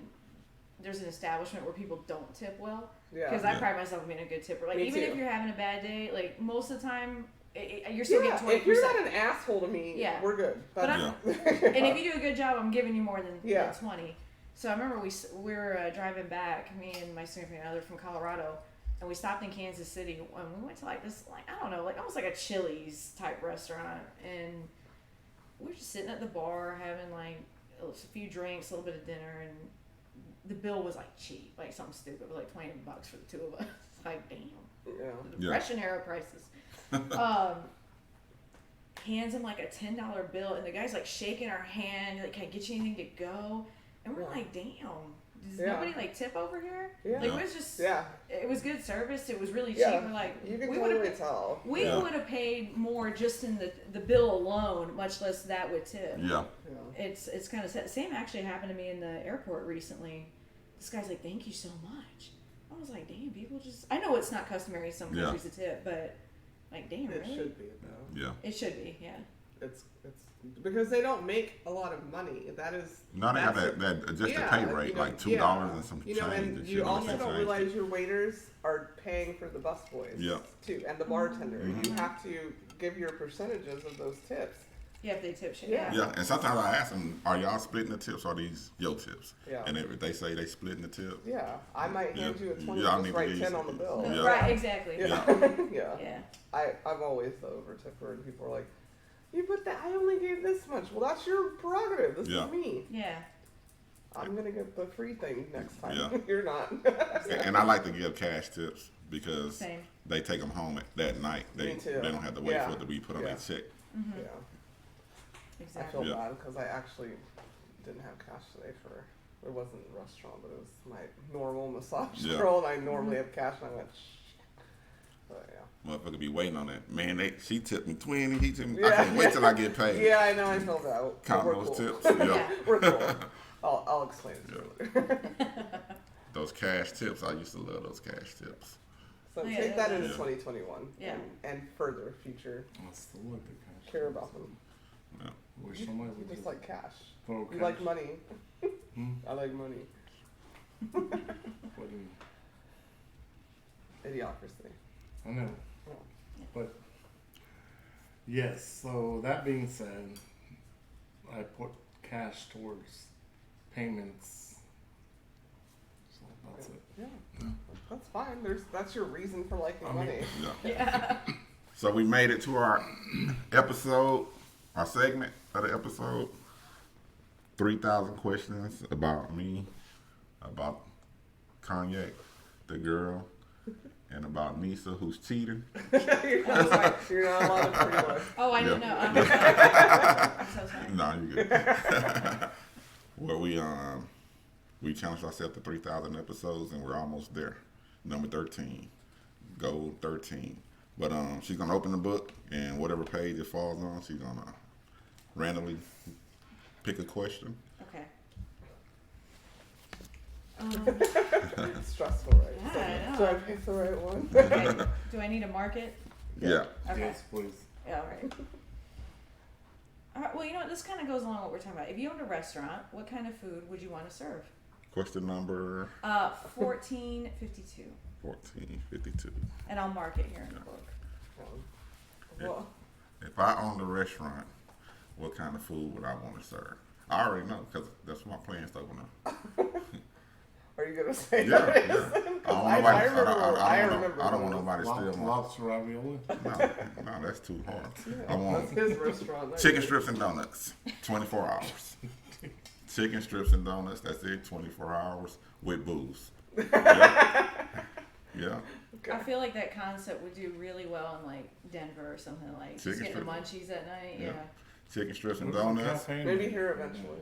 there's an establishment where people don't tip well. yeah. Because I pride myself on being a good tipper. Like Me even too. if you're having a bad day, like most of the time, you're still Yeah, getting 20%. if you're not an asshole to me, Yeah. we're good. But That's- and if you do a good job, I'm giving you more than, Yeah. than 20. So I remember we were driving back, me and my significant other from Colorado, and we stopped in Kansas City, and we went to like this, like I don't know, like almost like a Chili's type restaurant, and we were just sitting at the bar having like a few drinks, a little bit of dinner, and the bill was like cheap, like something stupid, it was like $20 for the two of us. Like damn, yeah. the Yeah. Depression era prices. Hands him like a $10 bill, and the guy's like shaking our hand, like, "Can I get you anything to go?" And we're Yeah. like, "Damn, does Yeah. nobody like tip over here?" Yeah. Like it was just, Yeah, it was good service. It was really cheap. yeah. We're like, You can we would totally have, tell. we Yeah. would have paid more just in the bill alone, much less that with tip. Yeah. Yeah. It's kind of sad. Same actually happened to me in the airport recently. This guy's like, "Thank you so much." I was like, "Damn, people just." I know it's not customary in some Yeah. countries to tip, but like, damn, It really? should be though. Yeah. It should be, yeah. It's because they don't make a lot of money. That is. Now they got that's that adjusted yeah, pay rate, you know, like $2 and some You know, change. and and you shit, also like don't that. realize your waiters are paying for the busboys Yeah. too, and the bartender. Mm-hmm. You have to give your percentages of those tips Yeah, if they tip shit. Yeah. Yeah, and sometimes I ask them, "Are y'all splitting the tips or are these your tips?" Yeah. And if they say they splitting the tip, Yeah, I might hand you a 20, Yeah, I just need to write use 10 on the it. bill. Yeah. Right, exactly. Yeah. Yeah. Yeah. I've always the over tipper, and people are like, "You put that? I only gave this much." Well, that's your prerogative. This Yeah. is me. Yeah. I'm gonna get the free thing next time. Yeah. You're not. and I like to give cash tips because Same. they take them home that night. They Me too. they don't have to wait Yeah. for it to be put on Yeah. their check. Mm-hmm. Yeah. I Exactly. feel Yeah. bad because I actually didn't have cash today for. It wasn't a restaurant, but it was my normal massage Yeah. girl, and I normally have cash, and I went. Shh. But yeah. Motherfucker be waiting on that. Man, she tipped me 20. He tipped me. I Yeah. can't wait till I get paid. Yeah, I know. I feel that. But Count we're those cool. tips. Yeah. Yeah. We're cool. I'll explain it to you later. Those cash tips. I used to love those cash tips. So Oh, yeah, take that yeah. into Yeah. 2021 Yeah. and further future. I still like the cash. Care about them. Yeah. Wish somebody You would just like cash. throw You cash. like money. Hmm? I like money. What do you- Idiocracy. I know. Yeah. But yes, so that being said, I put cash towards payments. So that's it. Yeah. That's fine. That's your reason for liking I mean- money. Yeah. Yeah. So we made it to our episode, our segment of the episode. 3,000 questions about me, about Cognac, the girl, and about Nissa, who's cheating. You're not allowed to pre-look. Oh, I didn't Yeah. know. I'm so sorry. No, you good. Well, we challenged ourselves to 3,000 episodes, and we're almost there. Number 13, goal 13. But she's gonna open the book, and whatever page it falls on, she's gonna randomly pick a question. Okay. It's stressful, right? Yeah, I So, know. do I pick the right one? Okay. Do I need to mark it? Yeah. Okay. Yes, please. Yeah, all right. All right. Well, you know what? This kind of goes along with what we're talking about. If you owned a restaurant, what kind of food would you want to serve? Question number 1452. 1452. And I'll mark it here in the book. Well, If I owned a restaurant, what kind of food would I want to serve? I already know because that's my plans to open up. are you gonna say Yeah, that? yeah. I remember. I don't want nobody to steal my. Lobster ravioli. No, that's too hard. I want That's his restaurant. not chicken yours. strips and donuts, 24 hours. Chicken strips and donuts, that's it, 24 hours with booze. Yeah. Yeah. I feel like that concept would do really well in like Denver or something like just Chicken getting the strips. munchies at night. Yeah. Yeah. Chicken strips and What's the donuts cafe Maybe name? here eventually.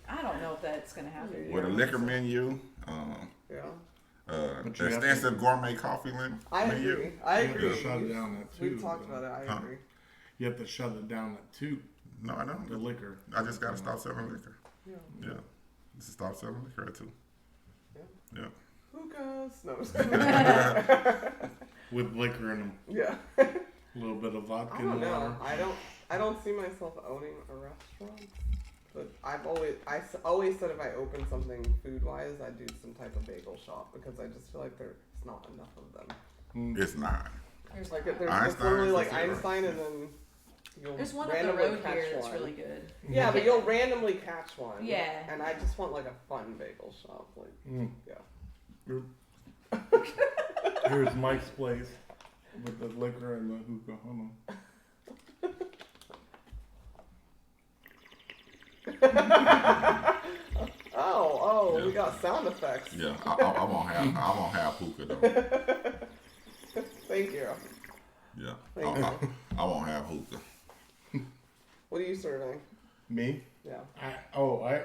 I don't know if that's gonna happen. with a liquor menu, Yeah. But you have extensive gourmet coffee menu. I agree. I You have to agree. shut it down at 2. We've talked about it. I Huh? agree. You have to shut it down at 2. No, I The don't. liquor. I just gotta stop selling liquor. Yeah. Yeah. Just stop selling liquor at 2. Yeah. Hookahs. No. I'm just kidding. With liquor in them. Yeah. A little bit of vodka I and don't know. water. I don't see myself owning a restaurant. But always said if I open something food wise, I'd do some type of bagel shop because I just feel like there's not enough of them. It's not. There's, Like not. there's Einstein, literally like that's it, right? Einstein, and then you'll There's one up the randomly road catch here that's one. really good. Yeah, but you'll randomly catch one. Yeah. And I just want like a fun bagel shop. Like yeah. Here's Mike's place with the liquor and the hookah. Hold on. Oh, Yeah. we got sound effects. Yeah. I won't have hookah though. Thank you. Yeah. Thank you. I won't have hookah. What are you serving? Me? Yeah. I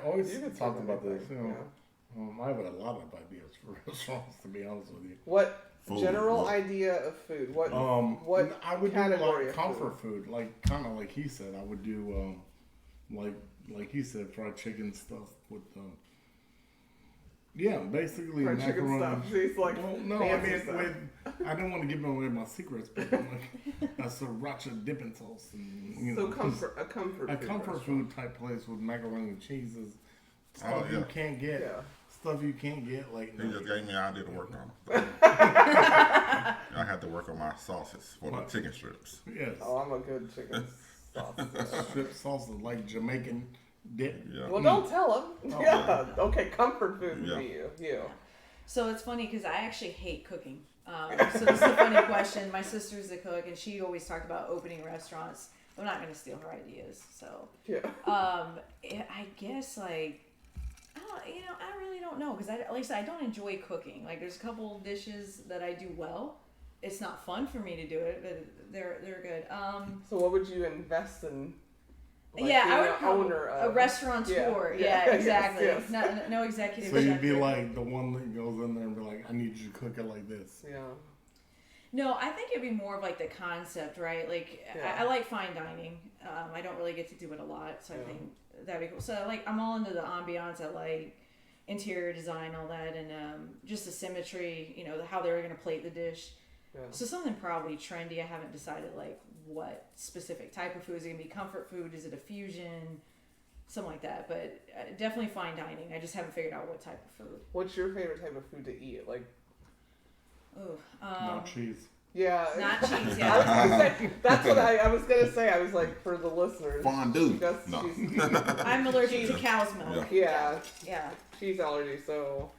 always You can talk serve about this. anything, You know, yeah. I have a lot of ideas for restaurants, to be honest with you. What Food. general What? idea of food? What What I would do category like of comfort food, like kind of like he said. I would do like he said, fried chicken stuff with yeah, basically fried chicken macaroni. stuff? He's like Well, no, I fancy mean, stuff. I don't want to give away my secrets, but like a sriracha dipping sauce and you So know, a comfort a food comfort restaurant. food type place with macaroni and cheeses, stuff Oh, yeah. you can't get, Yeah. stuff you can't get like He just gave me an idea to work on. I have to work on my sauces for the chicken strips. yes. Oh, I'm a good chicken sauce. Strip sauce is like Jamaican dip. Yeah. Well, don't tell them. Oh. Yeah. Okay, comfort food Yeah. for you. You. So it's funny because I actually hate cooking. So this is a funny question. My sister's a cook, and she always talked about opening restaurants. I'm not going to steal her ideas. So, Yeah. I guess like, I really don't know because at least I don't enjoy cooking. Like there's a couple dishes that I do well. It's not fun for me to do it, but they're good. So what would you invest in? Like Yeah, being I would an probably owner a of. restaurateur. Yeah, Yeah, yes, exactly. yes. No executive. So you'd chef be or- like the one that goes in there and be like, I need you to cook it like this. Yeah. No, I think it'd be more of like the concept, right? Like Yeah. I like fine dining. I don't really get to do it a lot, so I Yeah. think that'd be cool. So like I'm all into the ambiance. I like interior design, all that, and just the symmetry. How they're gonna plate the dish. Yeah. So something probably trendy. I haven't decided like what specific type of food. Is it gonna be comfort food? Is it a fusion? Something like that. But definitely fine dining. I just haven't figured out what type of food. What's your favorite type of food to eat? Like. Ooh, Not cheese. Yeah. not cheese. I was Yeah. gonna say, that's what I was gonna say. I was like, for the listeners. Fondue. That's No. I'm allergic to cow's milk. Yeah. Yeah. Cheese allergy. So.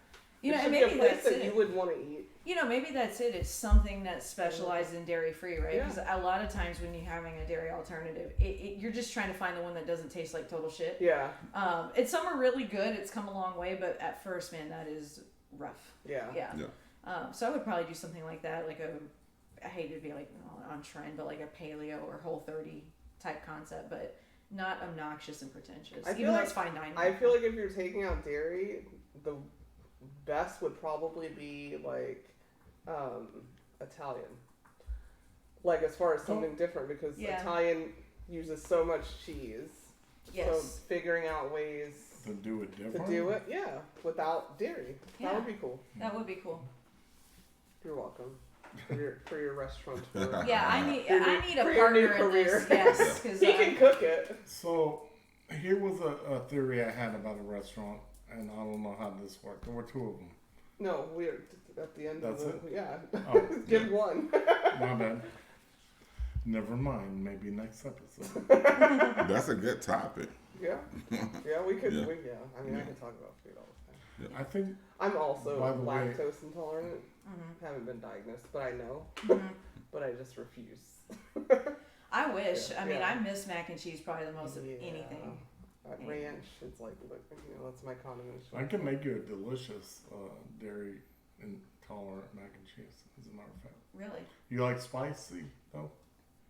You know, it and should be maybe a place that's that it. you would want to eat. Maybe that's it. It's something that's specialized in dairy free, right? Yeah. Because a lot of times when you're having a dairy alternative, you're just trying to find the one that doesn't taste like total shit. Yeah. And some are really good. It's come a long way, but at first, man, that is rough. Yeah. Yeah. Yeah. So I would probably do something like that, I hate to be like on trend, but like a paleo or Whole30 type concept, but not obnoxious and pretentious. I feel Even though like- it's fine dining. I feel like if you're taking out dairy, the best would probably be like Italian. Like as far as something different, because Yeah. Italian uses so much cheese. Yes. So figuring out ways To do it to different. do it, yeah, without dairy. Yeah. That would be cool. That would be cool. You're welcome for your restaurant tour. Yeah, I need a For your new partner in this. career. Yes, because He can cook it. So here was a theory I had about a restaurant, and I don't know how this worked. There were two of them. No, we're at the end That's of it? the yeah. Oh, Give one. my bad. Never mind. Maybe next episode. That's a good topic. Yeah. Yeah, we could. Yeah. I mean, I can talk about food all the time. I think I'm also By the way- lactose intolerant. Mm-hmm. Haven't been diagnosed, but I know. But I just refuse. I wish. Yeah, I mean, yeah. I miss mac and cheese probably the most of Yeah. anything. Ranch, it's like, that's my condiment. I can make you a delicious dairy intolerant mac and cheese. As a matter of fact, Really? you like spicy though?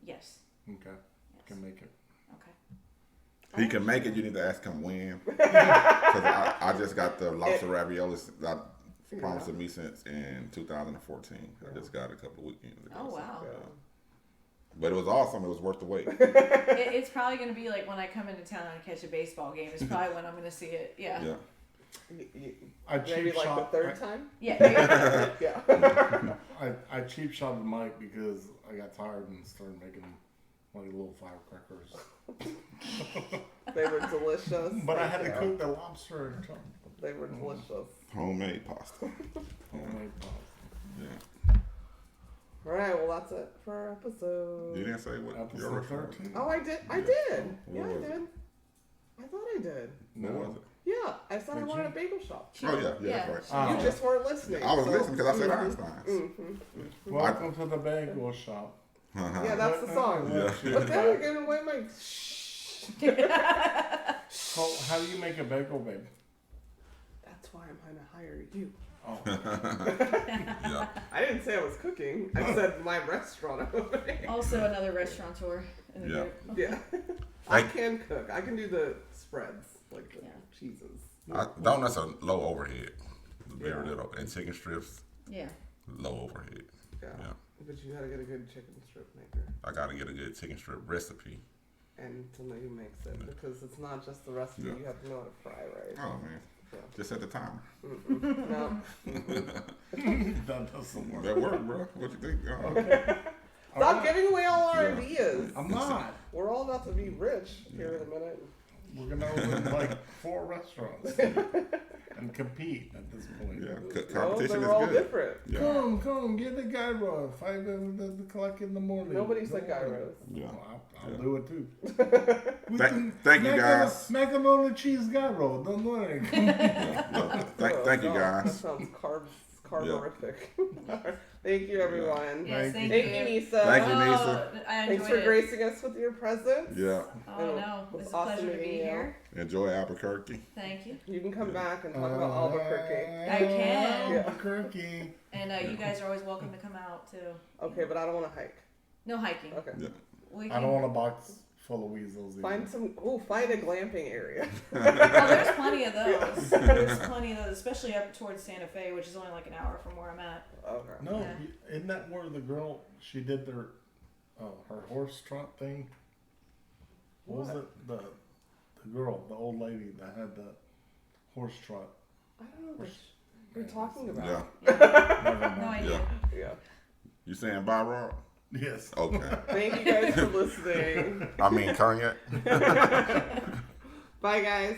Yes. Okay, Yes. can make it. Okay. He can make it. You need to ask him when. Because I just got the lobster raviolis that promised to me since in 2014. I just got it a couple of weekends ago. Oh, wow. Yeah. But it was awesome. It was worth the wait. It's probably going to be like when I come into town and catch a baseball game. It's probably when I'm going to see it. Yeah. Yeah. I Maybe cheap like shot. the third time? Yeah. Yeah. I cheap shotted Mike because I got tired and started making like little firecrackers. They were delicious. But I had to Yeah. cook the lobster and chop They were delicious. Homemade pasta. homemade pasta. Yeah. Alright, well, that's it for our episode. You didn't say what your Episode restaurant was? 13. Oh, I did. I Yeah. did. What Yeah, I was it? did. I thought I did. What was it? Yeah, I said I Did wanted you? a bagel shop. Oh, yeah. Yeah, that's right. Oh. You just weren't listening. I was so- listening because I said Einstein's. Welcome to the bagel shop. Yeah, that's the song. Yeah. But then you're giving away my. So how do you make a bagel, babe? That's why I'm gonna hire you. Oh, Yeah. I didn't say I was cooking. I said my restaurant opening. Also, another restaurateur in the Yeah. group. Yeah. I can cook. I can do the spreads, like the Yeah. cheeses. Donuts are low overhead. Very Yeah. little. And chicken strips, Yeah. low overhead. Yeah. Yeah. But you gotta get a good chicken strip maker. I got to get a good chicken strip recipe. And to know who makes it. Because it's not just the recipe, Yeah. you have to know how to fry right. Oh, man. Yeah. Just set the timer. No. that doesn't work. That worked, bro. What you think? Stop giving away all our Yeah. ideas. I'm not. We're all about to be rich here in a minute. We're gonna open like 4 restaurants and compete at this point. Yeah, Well, competition they're all is good. different. Yeah. Come, get the gyro. 5 o'clock in the morning. Nobody said gyros. Yeah. Well, I'll do it too. Thank you, guys. Macaroni cheese gyro. Don't worry. Thank you, That guys. sounds carborific. Thank you, everyone. Yes, thank Thank you. you, Nissa. Thank you, Nissa. I enjoyed Thanks for it. gracing us with your presence. Yeah. Oh no, It was it's a awesome pleasure to be meeting you. here. Enjoy Albuquerque. Thank you. You can come back and talk about Albuquerque. I can. Yeah. Albuquerque. And you guys are always welcome to come out too. Okay, but I don't want to hike. No hiking. Okay. Yeah. We I can, don't want a box full of weasels. Either. Find a glamping area. Oh, there's plenty of those. There's plenty of those, especially up towards Santa Fe, which is only like an hour from where I'm at. Okay. No, Yeah. isn't that where the girl she did her horse trot thing? What was it? The girl, the old lady that had the horse trot. I don't know what you're talking about. Yeah. Never No mind. idea. Yeah. You saying bye, Rob? Yes. Okay. Thank you guys for listening. I mean, Cognac. Bye, guys.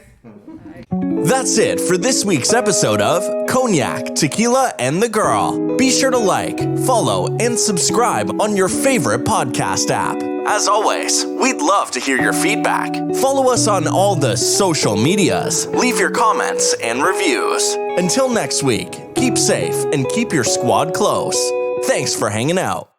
That's it for this week's episode of Cognac, Tequila, and the Girl. Be sure to like, follow, and subscribe on your favorite podcast app. As always, we'd love to hear your feedback. Follow us on all the social medias. Leave your comments and reviews. Until next week, keep safe and keep your squad close. Thanks for hanging out.